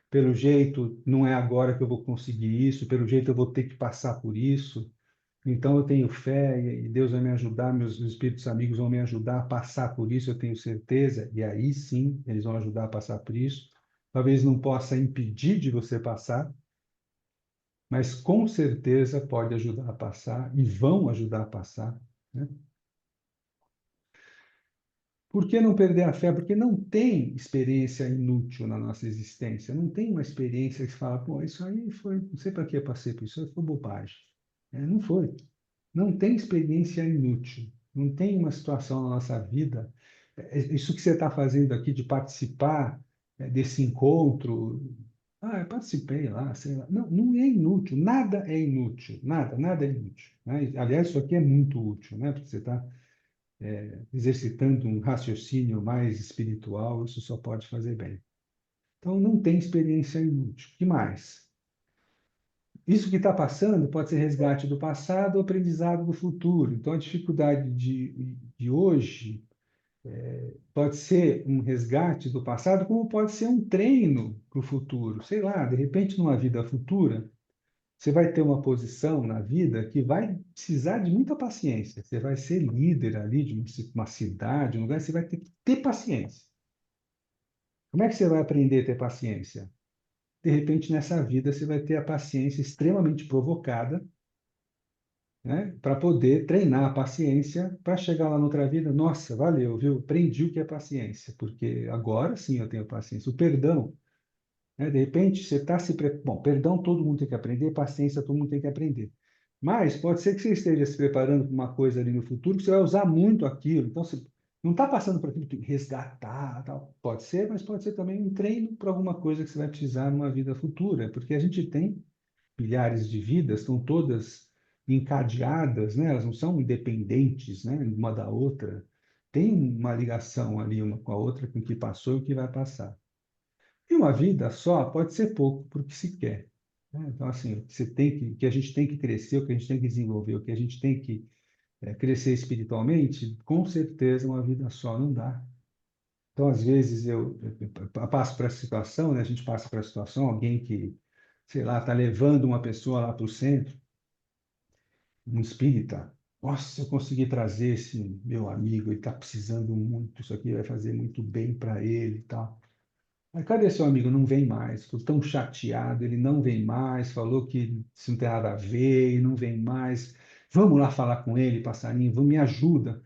pelo jeito não é agora que eu vou conseguir isso, pelo jeito eu vou ter que passar por isso. Então eu tenho fé e Deus vai me ajudar, meus espíritos amigos vão me ajudar a passar por isso, eu tenho certeza, e aí sim eles vão ajudar a passar por isso. Talvez não possa impedir de você passar, mas com certeza pode ajudar a passar e vão ajudar a passar, né? Por que não perder a fé? Porque não tem experiência inútil na nossa existência. Não tem uma experiência que você fala, pô, isso aí foi, não sei para que eu passei por isso, aí foi bobagem. Não foi. Não tem experiência inútil. Não tem uma situação na nossa vida. Isso que você está fazendo aqui de participar desse encontro. Ah, eu participei lá, sei lá. Não, não é inútil. Nada é inútil. Nada, nada é inútil, né? Aliás, isso aqui é muito útil, né? Porque você está exercitando um raciocínio mais espiritual, isso só pode fazer bem. Então, não tem experiência inútil. O que mais? Isso que está passando pode ser resgate do passado ou aprendizado do futuro. Então, a dificuldade de hoje pode ser um resgate do passado, como pode ser um treino para o futuro. Sei lá, de repente, numa vida futura, você vai ter uma posição na vida que vai precisar de muita paciência. Você vai ser líder ali de uma cidade, um lugar, você vai ter que ter paciência. Como é que você vai aprender a ter paciência? De repente, nessa vida, você vai ter a paciência extremamente provocada, né, para poder treinar a paciência para chegar lá noutra vida. Nossa, valeu, viu? Aprendi o que é paciência, porque agora sim eu tenho paciência. O perdão, né? De repente, você está se. Bom, perdão todo mundo tem que aprender, paciência todo mundo tem que aprender. Mas pode ser que você esteja se preparando para uma coisa ali no futuro que você vai usar muito aquilo. Então, você não está passando por aquilo que resgatar, tal. Pode ser, mas pode ser também um treino para alguma coisa que você vai precisar numa vida futura, porque a gente tem milhares de vidas, estão todas encadeadas, né? Elas não são independentes, né, uma da outra. Tem uma ligação ali uma com a outra, com o que passou e o que vai passar. E uma vida só pode ser pouco para o que se quer, né? Então, assim, o que a gente tem que crescer, o que a gente tem que desenvolver, o que a gente tem que crescer espiritualmente, com certeza uma vida só não dá. Então, às vezes, eu passo por essa situação, né? A gente passa por essa situação, alguém que, sei lá, está levando uma pessoa lá para o centro, um espírita. Nossa, se eu conseguir trazer esse meu amigo, ele está precisando muito, isso aqui vai fazer muito bem para ele e tal. Mas cadê seu amigo? Não vem mais. Estou tão chateado, ele não vem mais, falou que isso não tem nada a ver, e não vem mais. Vamos lá falar com ele, passarinho, me ajuda.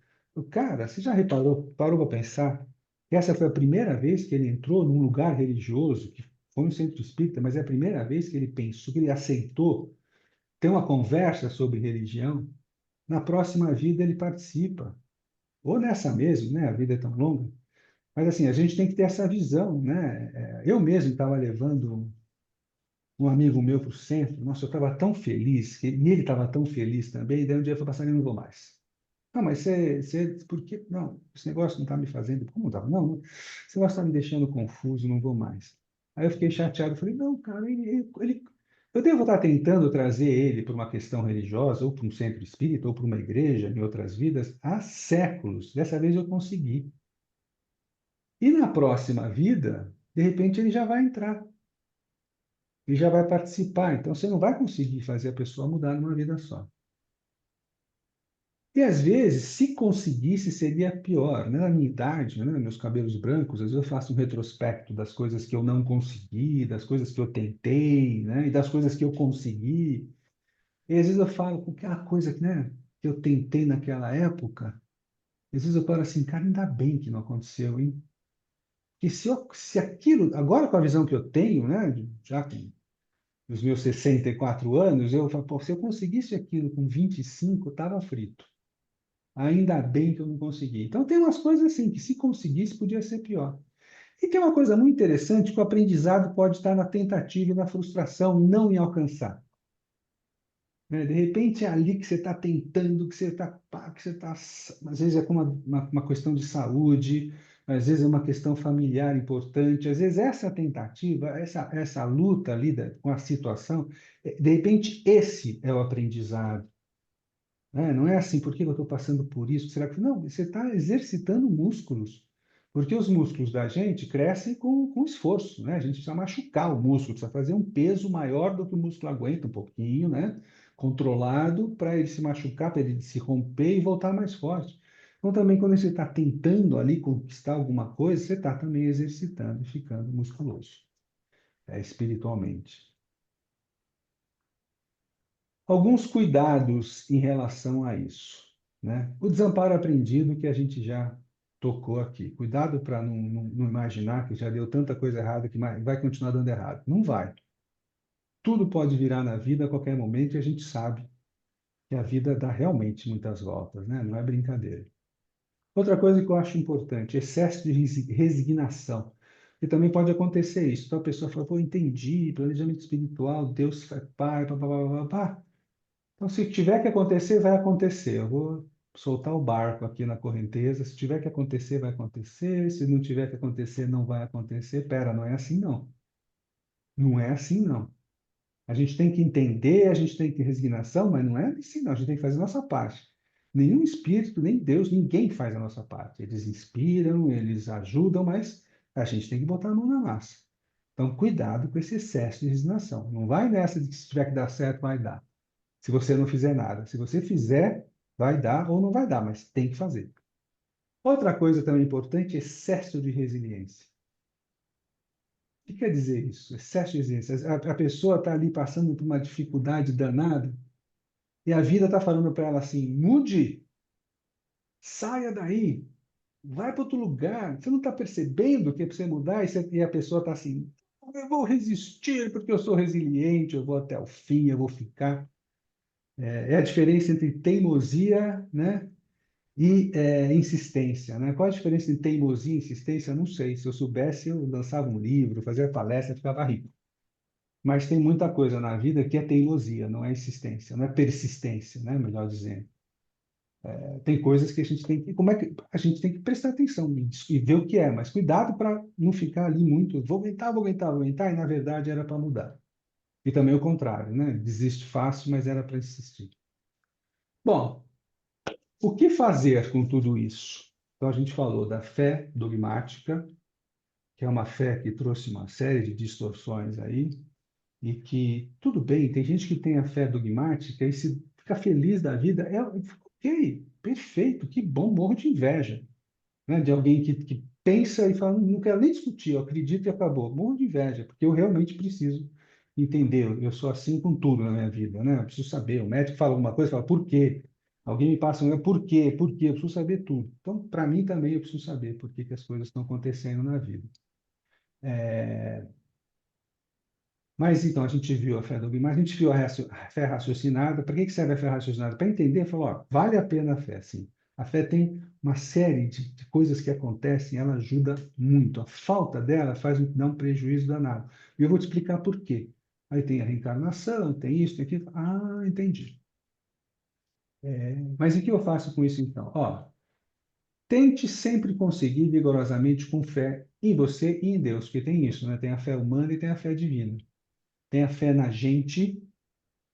Cara, você já parou para pensar que essa foi a primeira vez que ele entrou num lugar religioso, que foi um centro espírita, mas é a primeira vez que ele pensou, que ele aceitou ter uma conversa sobre religião. Na próxima vida ele participa. Ou nessa mesmo, né? A vida é tão longa. Mas assim, a gente tem que ter essa visão, né? Eu mesmo estava levando um amigo meu para o centro. Nossa, eu estava tão feliz, e ele estava tão feliz também. Daí um dia eu falei, passar, eu não vou mais. Não, mas por que? Não, esse negócio não está me fazendo. Como estava? Não, esse negócio está me deixando confuso, não vou mais. Aí eu fiquei chateado, falei, não, cara, ele Eu devo estar tentando trazer ele para uma questão religiosa, ou para um centro espírita, ou para uma igreja em outras vidas, há séculos. Dessa vez eu consegui. E na próxima vida, de repente, ele já vai entrar e já vai participar. Então, você não vai conseguir fazer a pessoa mudar numa vida só. E às vezes, se conseguisse, seria pior. Né? Na minha idade, né? Meus cabelos brancos, às vezes eu faço um retrospecto das coisas que eu não consegui, das coisas que eu tentei, né? E das coisas que eu consegui. E às vezes eu falo com aquela coisa que, né, que eu tentei naquela época. Às vezes eu falo assim, cara, ainda bem que não aconteceu, hein? Que se aquilo, agora com a visão que eu tenho, né, já com os meus 64 anos, eu falo, pô, se eu conseguisse aquilo com 25, estava frito. Ainda bem que eu não consegui. Então, tem umas coisas assim, que se conseguisse, podia ser pior. E tem uma coisa muito interessante, que o aprendizado pode estar na tentativa e na frustração, não em alcançar. Né? De repente, é ali que você está tentando, que você está, às vezes é com uma questão de saúde, às vezes é uma questão familiar importante, às vezes essa tentativa, essa luta ali com a situação, de repente esse é o aprendizado. Né? Não é assim, por que eu estou passando por isso? Será que não? Você está exercitando músculos, porque os músculos da gente crescem com esforço, né? A gente precisa machucar o músculo, precisa fazer um peso maior do que o músculo aguenta, um pouquinho, né? Controlado para ele se machucar, para ele se romper e voltar mais forte. Então, também, quando você está tentando ali conquistar alguma coisa, você está também exercitando e ficando musculoso, espiritualmente. Alguns cuidados em relação a isso, né? O desamparo aprendido que a gente já tocou aqui. Cuidado para não imaginar que já deu tanta coisa errada que vai continuar dando errado. Não vai. Tudo pode virar na vida a qualquer momento e a gente sabe que a vida dá realmente muitas voltas, né? Não é brincadeira. Outra coisa que eu acho importante, excesso de resignação. E também pode acontecer isso. Então a pessoa fala, pô, entendi, planejamento espiritual, Deus faz pai, pá. Então, se tiver que acontecer, vai acontecer. Eu vou soltar o barco aqui na correnteza. Se tiver que acontecer, vai acontecer. Se não tiver que acontecer, não vai acontecer. Pera, não é assim, não. Não é assim, não. A gente tem que entender, a gente tem que ter resignação, mas não é assim, não. A gente tem que fazer a nossa parte. Nenhum espírito, nem Deus, ninguém faz a nossa parte. Eles inspiram, eles ajudam, mas a gente tem que botar a mão na massa. Então, cuidado com esse excesso de resignação. Não vai nessa de que se tiver que dar certo, vai dar se você não fizer nada. Se você fizer, vai dar ou não vai dar, mas tem que fazer. Outra coisa também importante, excesso de resiliência. O que quer dizer isso? Excesso de resiliência. A pessoa está ali passando por uma dificuldade danada e a vida está falando para ela assim: mude, saia daí, vai para outro lugar. Você não está percebendo que é para você mudar e a pessoa está assim: eu vou resistir porque eu sou resiliente, eu vou até o fim, eu vou ficar. É a diferença entre teimosia, né, e insistência, né? Qual a diferença entre teimosia e insistência? Não sei. Se eu soubesse, eu lançava um livro, fazia palestra, ficava rico. Mas tem muita coisa na vida que é teimosia, não é insistência, não é persistência, né? Melhor dizendo. Tem coisas que a gente tem que, como é que a gente tem que prestar atenção nisso e ver o que é, mas cuidado para não ficar ali muito, vou aguentar, e na verdade era para mudar. E também o contrário, né? Desiste fácil, mas era para insistir. Bom, o que fazer com tudo isso? Então, a gente falou da fé dogmática, que é uma fé que trouxe uma série de distorções aí, e que, tudo bem, tem gente que tem a fé dogmática e se fica feliz da vida, ok, perfeito, que bom, morro de inveja, né? De alguém que pensa e fala, não quero nem discutir, eu acredito e acabou. Morro de inveja, porque eu realmente preciso entender, eu sou assim com tudo na minha vida, né? Eu preciso saber, o médico fala alguma coisa, fala, por quê? Alguém me passa um, por quê? Por quê? Eu preciso saber tudo. Então, para mim também, eu preciso saber por que que as coisas estão acontecendo na vida. Mas então, a gente viu a fé dogmática, a gente viu a fé raciocinada. Para que que serve a fé raciocinada? Para entender, falar, ó, vale a pena a fé, sim. A fé tem uma série de coisas que acontecem, ela ajuda muito. A falta dela dá um prejuízo danado. E eu vou te explicar por quê. Aí tem a reencarnação, tem isso, tem aquilo. Ah, entendi. Mas o que eu faço com isso então? Ó, tente sempre conseguir vigorosamente com fé em você e em Deus, porque tem isso, né? Tem a fé humana e tem a fé divina. Tem a fé na gente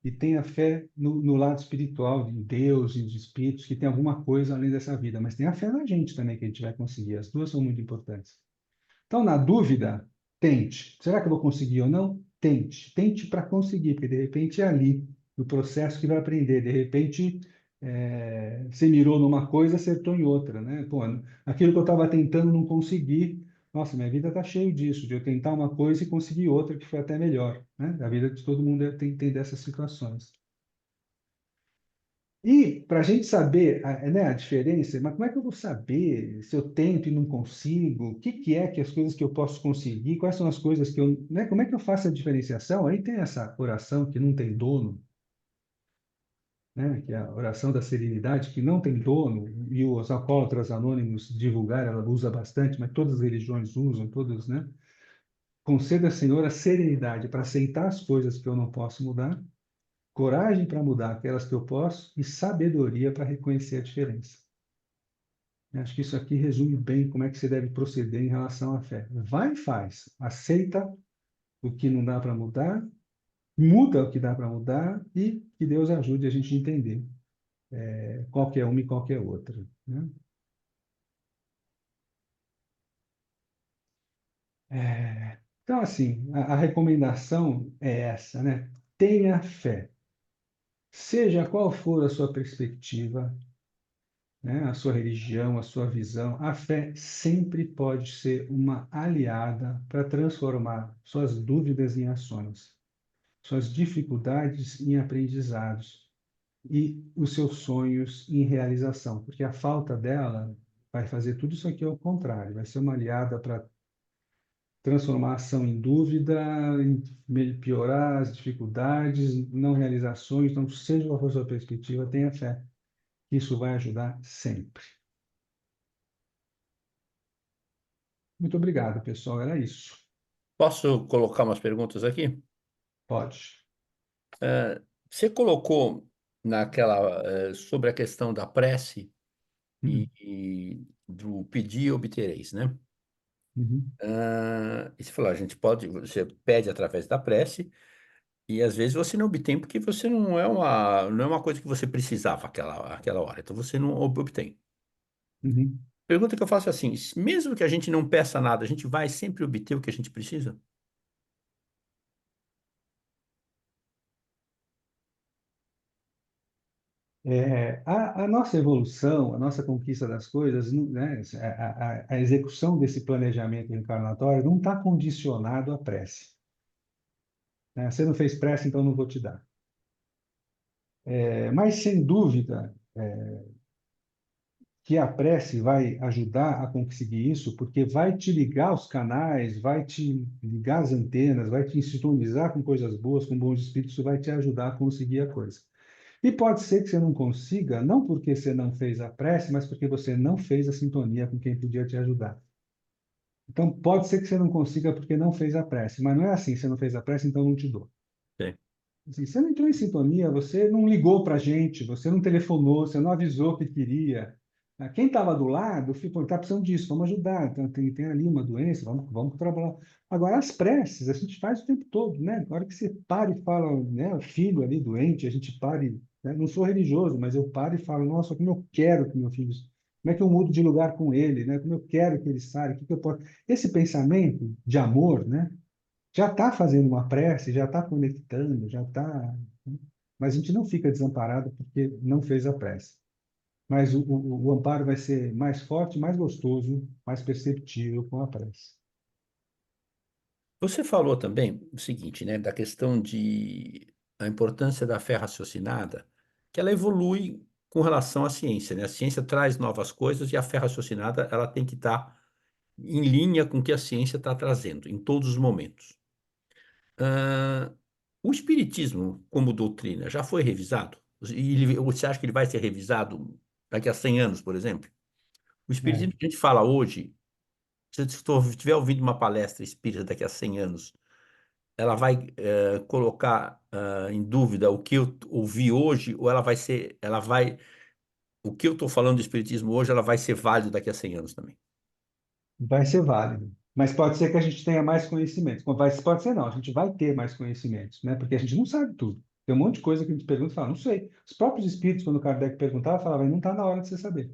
e tem a fé no lado espiritual, em Deus, e nos espíritos, que tem alguma coisa além dessa vida. Mas tem a fé na gente também que a gente vai conseguir. As duas são muito importantes. Então, na dúvida, tente. Será que eu vou conseguir ou não? Tente. Tente para conseguir, porque de repente é ali, no processo que vai aprender. De repente, você mirou numa coisa, acertou em outra, né? Pô, aquilo que eu estava tentando não consegui. Nossa, minha vida está cheia disso, de eu tentar uma coisa e conseguir outra que foi até melhor, né? A vida de todo mundo tem dessas situações. E para a gente saber, né, a diferença, mas como é que eu vou saber se eu tento e não consigo? O que que é que as coisas que eu posso conseguir? Quais são as coisas que eu, né, como é que eu faço a diferenciação? Aí tem essa oração que não tem dono, né, que é a oração da serenidade, que não tem dono, e os alcoólatras anônimos divulgaram, ela usa bastante, mas todas as religiões usam, todas, né? Conceda, Senhor, a serenidade para aceitar as coisas que eu não posso mudar, coragem para mudar aquelas que eu posso e sabedoria para reconhecer a diferença. Eu acho que isso aqui resume bem como é que você deve proceder em relação à fé. Vai e faz. Aceita o que não dá para mudar, muda o que dá para mudar e que Deus ajude a gente a entender qualquer uma e qualquer outra, né? Então, assim, a recomendação é essa, né? Tenha fé. Seja qual for a sua perspectiva, né, a sua religião, a sua visão, a fé sempre pode ser uma aliada para transformar suas dúvidas em ações, suas dificuldades em aprendizados e os seus sonhos em realização, porque a falta dela vai fazer tudo isso aqui ao contrário, vai ser uma aliada para transformar a ação em dúvida, em piorar as dificuldades, não realizações. Então, seja qual for a sua perspectiva, tenha fé, que isso vai ajudar sempre. Muito obrigado, pessoal. Era isso. Posso colocar umas perguntas aqui? Pode. Você colocou sobre a questão da prece Hum. e do pedir e obtereis, né? Uhum. E você falou, você pede através da prece e às vezes você não obtém porque você não é uma coisa que você precisava aquela hora, então você não obtém. Uhum. Pergunta que eu faço é assim, mesmo que a gente não peça nada, a gente vai sempre obter o que a gente precisa? A nossa evolução, a nossa conquista das coisas, né, a execução desse planejamento reencarnatório não está condicionado à prece, né? Você não fez prece, então não vou te dar. Mas, sem dúvida, que a prece vai ajudar a conseguir isso, porque vai te ligar os canais, vai te ligar as antenas, vai te sintonizar com coisas boas, com bons espíritos, isso vai te ajudar a conseguir a coisa. E pode ser que você não consiga, não porque você não fez a prece, mas porque você não fez a sintonia com quem podia te ajudar. Então, pode ser que você não consiga porque não fez a prece, mas não é assim, você não fez a prece, então não te dou. Sim. Assim, você não entrou em sintonia, você não ligou para a gente, você não telefonou, você não avisou que queria. Quem estava do lado, ficou, está precisando disso, vamos ajudar. Então, tem ali uma doença, vamos trabalhar. Agora, as preces, a gente faz o tempo todo, né? Na hora que você para e fala, né, o filho ali doente, a gente para e, né, não sou religioso, mas eu paro e falo, nossa, como eu quero que meu filho, como é que eu mudo de lugar com ele, né? Como eu quero que ele saia, o que que eu posso... Esse pensamento de amor, né? Já está fazendo uma prece, já está conectando, já está. Mas a gente não fica desamparado porque não fez a prece. Mas o amparo vai ser mais forte, mais gostoso, mais perceptível com a prece. Você falou também o seguinte, né, da questão de a importância da fé raciocinada, que ela evolui com relação à ciência, né? A ciência traz novas coisas e a fé raciocinada ela tem que estar em linha com o que a ciência está trazendo em todos os momentos. Ah, o espiritismo como doutrina já foi revisado? Você acha que ele vai ser revisado daqui a 100 anos, por exemplo? O É, espiritismo que a gente fala hoje, se eu estiver ouvindo uma palestra espírita daqui a 100 anos, ela vai colocar em dúvida o que eu ouvi hoje, ou o que eu estou falando do espiritismo hoje, ela vai ser válido daqui a 100 anos também. vai ser válido. Mas pode ser que a gente tenha mais conhecimentos. Pode ser não, a gente vai ter mais conhecimentos, né? Porque a gente não sabe tudo. Tem um monte de coisa que a gente pergunta e fala, não sei. Os próprios espíritos, quando o Kardec perguntava, falavam, não está na hora de você saber.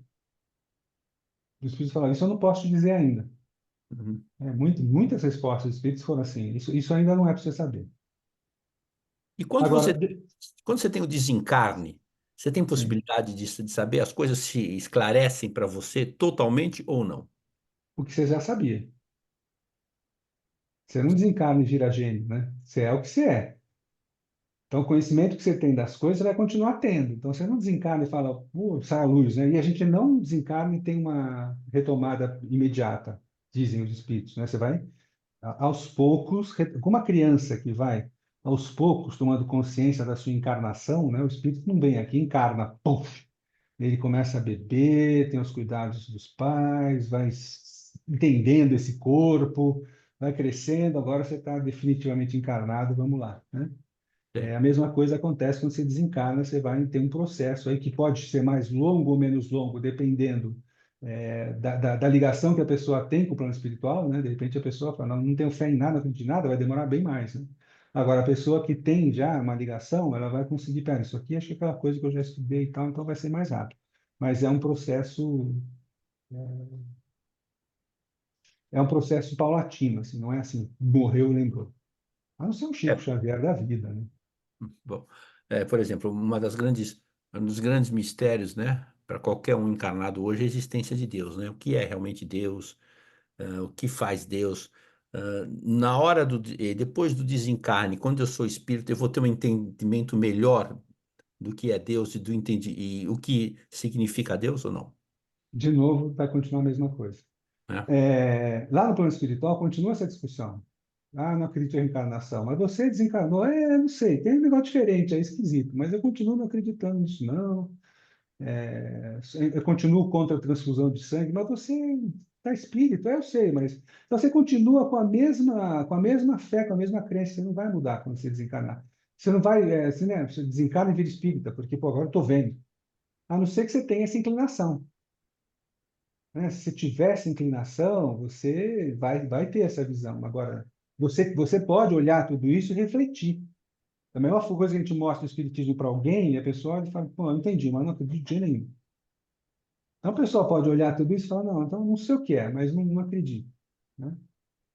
Os espíritos falavam, isso eu não posso te dizer ainda. Uhum. Muitas respostas dos espíritos foram assim, isso ainda não é para você saber. E Agora, quando você tem o desencarne, você tem sim, possibilidade de saber as coisas se esclarecem para você totalmente ou não? o que você já sabia. Você não desencarna e vira gênio, né? Você é o que você é. Então, o conhecimento que você tem das coisas, você vai continuar tendo. Então, você não desencarna e fala, sai a luz, né? E a gente não desencarna e tem uma retomada imediata, dizem os espíritos, né? Você vai, aos poucos, como uma criança que vai, aos poucos, tomando consciência da sua encarnação, né? O espírito não vem aqui, encarna, puf, ele começa a beber, tem os cuidados dos pais, vai entendendo esse corpo, vai crescendo, agora você está definitivamente encarnado, vamos lá, né? Sim. A mesma coisa acontece quando você desencarna, você vai ter um processo aí que pode ser mais longo ou menos longo, dependendo da ligação que a pessoa tem com o plano espiritual, né? De repente a pessoa fala, não tenho fé em nada, não acredito em nada, vai demorar bem mais, né? Agora, a pessoa que tem já uma ligação, ela vai conseguir, pera, isso aqui acho que é aquela coisa que eu já estudei e tal, então vai ser mais rápido. Mas é um processo paulatino, assim, não é assim, morreu, lembrou. A não ser um Chico É, Xavier da vida, né? bom, por exemplo, um dos grandes mistérios, né, para qualquer um encarnado hoje é a existência de Deus, né? O que é realmente Deus? O que faz Deus? Na hora depois do desencarne, quando eu sou espírito, eu vou ter um entendimento melhor do que é Deus e o que significa Deus ou não? De novo, vai continuar a mesma coisa. Né? Lá no plano espiritual, continua essa discussão. Ah, não acredito em reencarnação. Mas você desencarnou? Não sei, tem um negócio diferente, é esquisito. Mas eu continuo não acreditando nisso, não. Eu continuo contra a transfusão de sangue, mas você está espírito, eu sei, mas então você continua com a mesma fé, com a mesma crença, você não vai mudar quando você desencarnar. Você não vai, assim, né, você desencarna e vira espírita, porque, pô, agora eu estou vendo. A não ser que você tenha essa inclinação, né? Se você tiver essa inclinação, você vai ter essa visão. Agora, você pode olhar tudo isso e refletir. A mesma coisa que a gente mostra o Espiritismo para alguém, e a pessoa olha e fala, pô, eu entendi, mas não acredito de jeito nenhum. Então, a pessoa pode olhar tudo isso e falar, não, então não sei o que é, mas não acredito, né?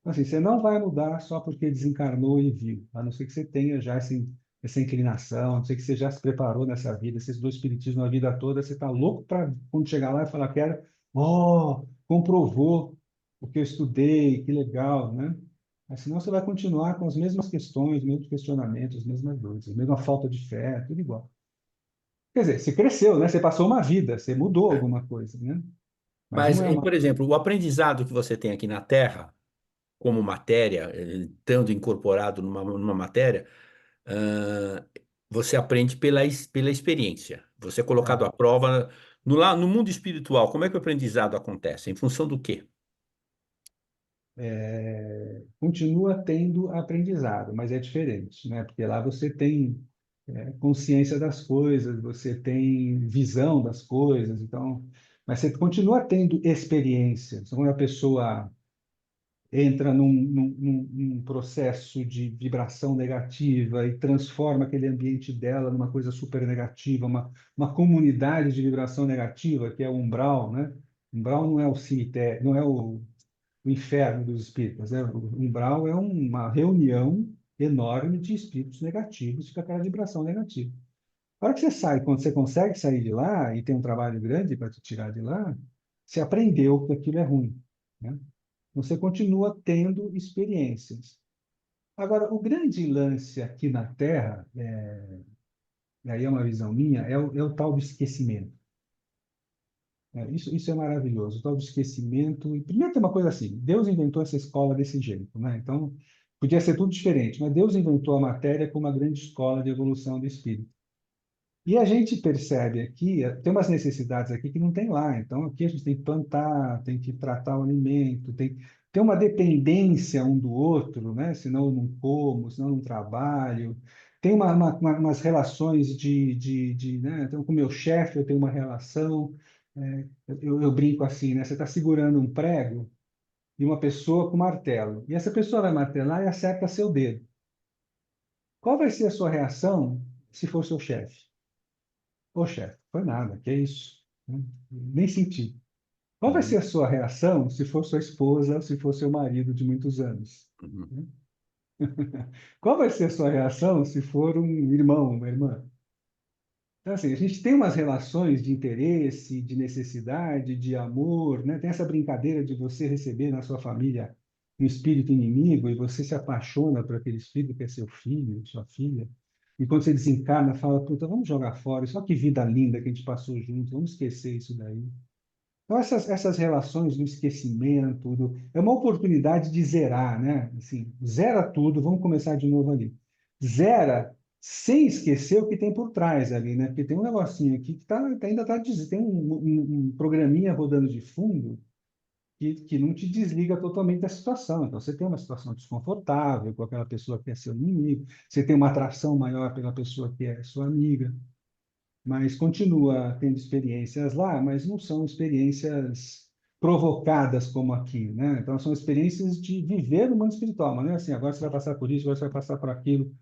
Então, assim, você não vai mudar só porque desencarnou e viu, a não ser que você tenha já essa inclinação, a não ser que você já se preparou nessa vida, você estudou Espiritismo a vida toda, você está louco para, quando chegar lá e falar, quero, comprovou o que eu estudei, que legal, né? Mas senão você vai continuar com as mesmas questões, os mesmos questionamentos, as mesmas dúvidas, a mesma falta de fé, tudo igual. Quer dizer, você cresceu, né? Você passou uma vida, você mudou alguma coisa, né? Mas Mas, não é uma. por exemplo, o aprendizado que você tem aqui na Terra, como matéria, estando incorporado numa matéria, ah, você aprende pela experiência. Você é colocado é, à prova no mundo espiritual. Como é que o aprendizado acontece? Em função do quê? Continua tendo aprendizado, mas é diferente, né? Porque lá você tem consciência das coisas, você tem visão das coisas, então, mas você continua tendo experiência. Então, quando a pessoa entra num processo de vibração negativa e transforma aquele ambiente dela numa coisa super negativa, uma comunidade de vibração negativa, que é o umbral, né? Umbral não é o cemitério, não é o inferno dos espíritos, né? O umbral é uma reunião enorme de espíritos negativos com aquela vibração negativa. A hora que você sai, quando você consegue sair de lá e tem um trabalho grande para te tirar de lá, você aprendeu que aquilo é ruim, né? Você continua tendo experiências. Agora, o grande lance aqui na Terra, e aí é uma visão minha, é o tal do esquecimento. Isso é maravilhoso, o tal do esquecimento. E primeiro tem uma coisa assim, Deus inventou essa escola desse jeito, né? Então, podia ser tudo diferente, mas Deus inventou a matéria como uma grande escola de evolução do espírito. E a gente percebe aqui, tem umas necessidades aqui que não tem lá. Então, aqui a gente tem que plantar, tem que tratar o alimento, tem uma dependência um do outro, né? Senão eu não como, senão eu não trabalho. Tem umas relações né? Então, com o meu chefe eu tenho uma relação. Eu brinco assim, né? Você está segurando um prego, e uma pessoa com martelo. E essa pessoa vai martelar e acerta seu dedo. Qual vai ser a sua reação se for seu chefe? Ô, chefe, foi nada, que é isso? Nem senti. Qual vai ser Uhum, a sua reação se for sua esposa, se for seu marido de muitos anos? uhum. Qual vai ser a sua reação se for um irmão, uma irmã? Então, assim, a gente tem umas relações de interesse, de necessidade, de amor, né? Tem essa brincadeira de você receber na sua família um espírito inimigo e você se apaixona por aquele espírito que é seu filho, sua filha. E quando você desencarna, fala, puta, vamos jogar fora, só que vida linda que a gente passou junto, vamos esquecer isso daí. Então, essas relações do esquecimento, é uma oportunidade de zerar, né? Assim, zera tudo, vamos começar de novo ali. Zera sem esquecer o que tem por trás ali, né? Porque tem um negocinho aqui que ainda está dizendo, tem um programinha rodando de fundo que não te desliga totalmente da situação. Então, você tem uma situação desconfortável com aquela pessoa que é seu inimigo, você tem uma atração maior pela pessoa que é sua amiga, mas continua tendo experiências lá, mas não são experiências provocadas como aqui, né? Então são experiências de viver no mundo espiritual, mas não é assim, agora você vai passar por isso, agora você vai passar por aquilo,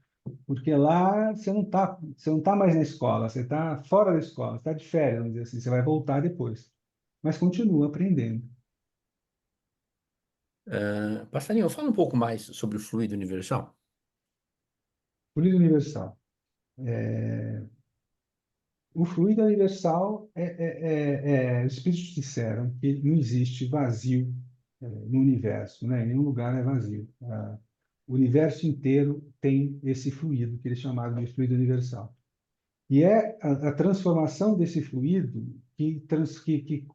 porque lá você não tá mais na escola, você está fora da escola, está de férias, vamos dizer assim, você vai voltar depois, mas continua aprendendo. Passarinho, fala um pouco mais sobre o fluido universal. Fluido universal. O fluido universal os espíritos disseram que não existe vazio no universo, né? Em nenhum lugar é vazio. O universo inteiro tem esse fluido que eles chamaram de fluido universal. E é a transformação desse fluido que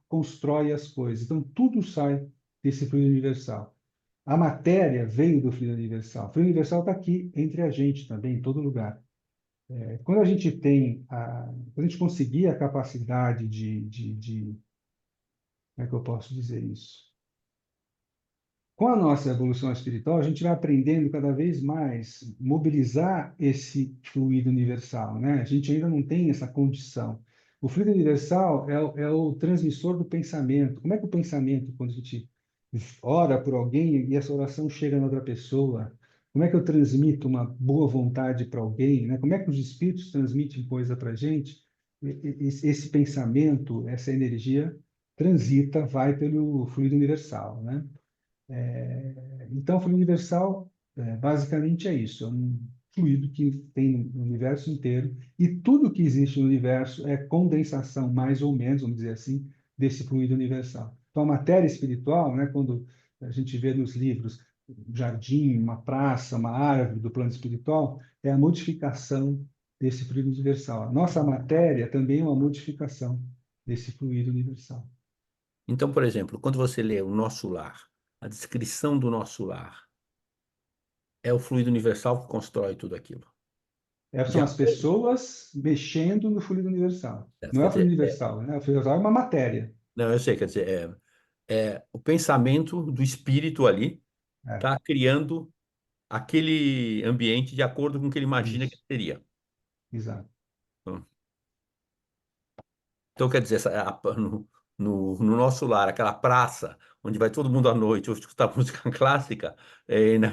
constrói as coisas. Então, tudo sai desse fluido universal. A matéria veio do fluido universal. O fluido universal está aqui entre a gente também, em todo lugar. Quando a gente quando a gente conseguir a capacidade como é que eu posso dizer isso? Com a nossa evolução espiritual, a gente vai aprendendo cada vez mais mobilizar esse fluido universal, né? A gente ainda não tem essa condição. O fluido universal é o transmissor do pensamento. Como é que o pensamento, quando a gente ora por alguém e essa oração chega na outra pessoa, como é que eu transmito uma boa vontade para alguém, né? Como é que os espíritos transmitem coisa para a gente? Esse pensamento, essa energia transita, vai pelo fluido universal, né? Então, o fluido universal, basicamente é isso, é um fluido que tem no universo inteiro, e tudo que existe no universo é condensação, mais ou menos, vamos dizer assim, desse fluido universal. Então, a matéria espiritual, né, quando a gente vê nos livros um jardim, uma praça, uma árvore do plano espiritual, é a modificação desse fluido universal. A nossa matéria também é uma modificação desse fluido universal. Então, por exemplo, quando você lê o nosso lar, a descrição do nosso lar, é o fluido universal que constrói tudo aquilo. De São as acordo. pessoas mexendo no fluido universal. Não é Quer o fluido dizer, universal, né? O fluido universal é uma matéria. não, eu sei, quer dizer, o pensamento do espírito ali É, está criando aquele ambiente de acordo com o que ele imagina que isso, seria. exato. Então, quer dizer, no nosso lar, aquela praça onde vai todo mundo à noite ou escutar música clássica, na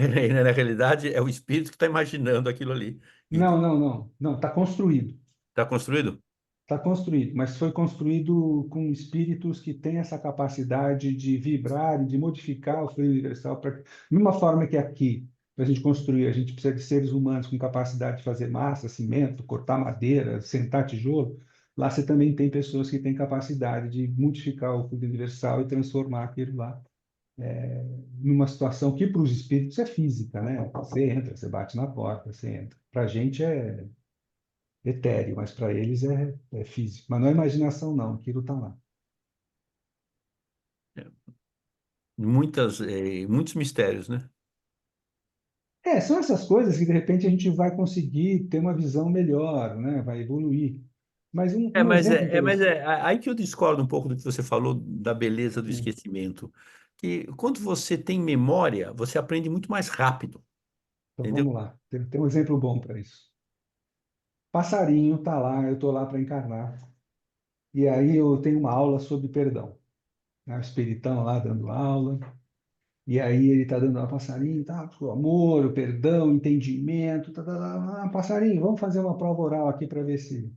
realidade é o espírito que está imaginando aquilo ali. E Não, não, não, não, está construído. está construído? Está construído, mas foi construído com espíritos que têm essa capacidade de vibrar e de modificar o fluido universal para de uma forma que aqui, para a gente construir, a gente precisa de seres humanos com capacidade de fazer massa, cimento, cortar madeira, sentar tijolo. Lá você também tem pessoas que têm capacidade de modificar o fluido universal e transformar aquilo lá numa situação que para os espíritos é física, né? Você entra, você bate na porta, você entra. Para a gente é etéreo, mas para eles é físico. Mas não é imaginação, não, aquilo está lá. Muitos mistérios, né? São essas coisas que de repente a gente vai conseguir ter uma visão melhor, né? Vai evoluir. Mas um exemplo interessante. Aí que eu discordo um pouco do que você falou da beleza do Sim. esquecimento. Que quando você tem memória, você aprende muito mais rápido, Então entendeu? vamos lá. Tem um exemplo bom para isso. Passarinho está lá, eu estou lá para encarnar. E aí eu tenho uma aula sobre perdão. Né? O espiritão lá dando aula. E aí ele está dando a passarinho, tá, o amor, o perdão, o entendimento, tá, tá, tá. Ah, passarinho, vamos fazer uma prova oral aqui para ver se.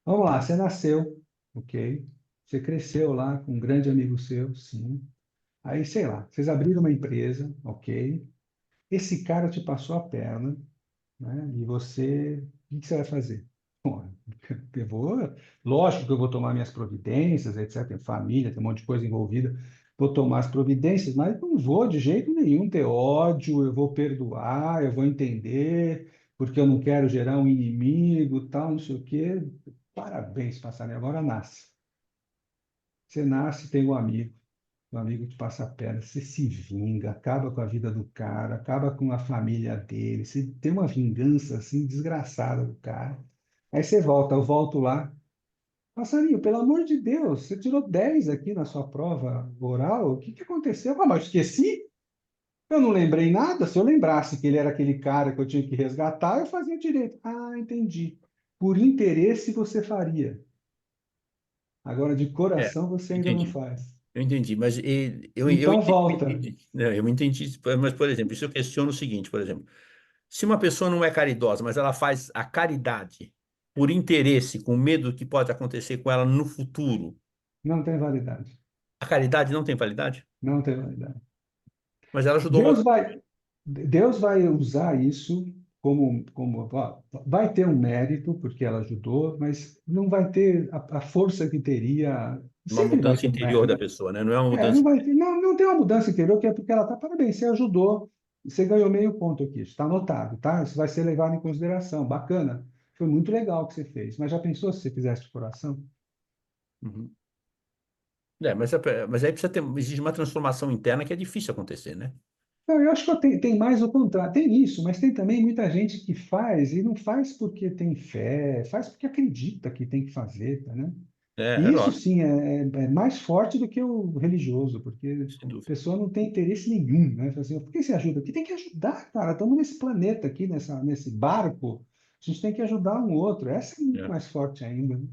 Vamos lá, você nasceu, ok? Você cresceu lá com um grande amigo seu, sim. Aí, sei lá, vocês abriram uma empresa, ok? Esse cara te passou a perna, né? E você, o que você vai fazer? Bom, eu vou, lógico que eu vou tomar minhas providências, etc. Tem família, tem um monte de coisa envolvida. Vou tomar as providências, mas não vou de jeito nenhum ter ódio. Eu vou perdoar, eu vou entender, porque eu não quero gerar um inimigo, tal, não sei o quê. Parabéns, passarinho. Agora nasce. Você nasce, tem um amigo te passa a perna, você se vinga, acaba com a vida do cara, acaba com a família dele, você tem uma vingança assim desgraçada do cara. Aí você volta, eu volto lá. Passarinho, pelo amor de Deus, você tirou 10 aqui na sua prova oral, o que que aconteceu? Ah, mas eu esqueci? Eu não lembrei nada. Se eu lembrasse que ele era aquele cara que eu tinha que resgatar, eu fazia direito. Ah, entendi. Por interesse você faria. Agora, de É, coração, você ainda não entendi. faz. Eu entendi, mas eu Então entendi, eu volta. entendi. Não, eu entendi, mas, por exemplo, isso eu questiono o seguinte, por exemplo, se uma pessoa não é caridosa, mas ela faz a caridade por interesse, com medo do que pode acontecer com ela no futuro, Não tem validade. a caridade não tem validade? Não tem validade. Mas ela ajudou uma Deus outra. vai, Deus vai usar isso ó, vai ter um mérito, porque ela ajudou, mas não vai ter a força que teria. Uma Sempre vai mudança ter um interior da mérito. pessoa, né? Não é uma É, mudança. não vai ter, não tem uma mudança interior, que é porque ela está, parabéns, você ajudou, você ganhou meio ponto aqui, está anotado, tá? Isso vai ser levado em consideração. Bacana. Foi muito legal o que você fez. Mas já pensou se você fizesse de coração? Uhum. É, mas aí precisa ter, exige uma transformação interna que é difícil acontecer, né? Não, eu acho que tem mais o contrário. Tem isso, mas tem também muita gente que faz e não faz porque tem fé, faz porque acredita que tem que fazer, tá, né? É E isso lógico, sim é mais forte do que o religioso, porque sem a dúvida. pessoa não tem interesse nenhum, né? Fala assim, por que você ajuda? Porque tem que ajudar, cara. Estamos nesse planeta aqui, nesse barco, a gente tem que ajudar um outro. Essa é muito É. mais forte ainda, né?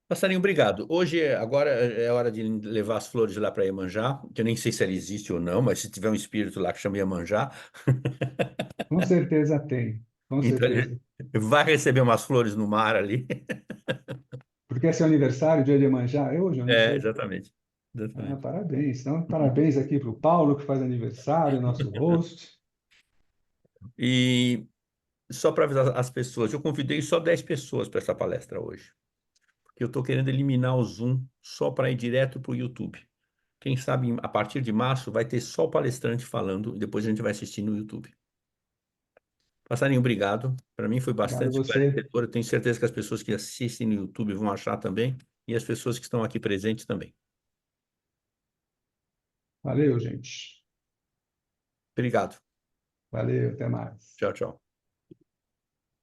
Passarinho, obrigado. Hoje, agora é hora de levar as flores lá para Iemanjá, que eu nem sei se ela existe ou não, mas se tiver um espírito lá que chama Iemanjá, Com certeza tem, com então ele certeza. vai receber umas flores no mar ali. Porque é seu aniversário, dia de Iemanjá, é hoje, eu não É, sei. exatamente. Ah, Exatamente. parabéns. Então, parabéns aqui para o Paulo, que faz aniversário, nosso host. E só para avisar as pessoas, eu convidei só 10 pessoas para essa palestra hoje, porque eu estou querendo eliminar o Zoom só para ir direto para o YouTube. Quem sabe a partir de março vai ter só o palestrante falando e depois a gente vai assistir no YouTube. Passarinho, obrigado. Para mim foi Obrigado a bastante você. esclarecedor. Eu tenho certeza que as pessoas que assistem no YouTube vão achar também e as pessoas que estão aqui presentes também. Valeu, gente. Obrigado. Valeu, até mais. Tchau, tchau.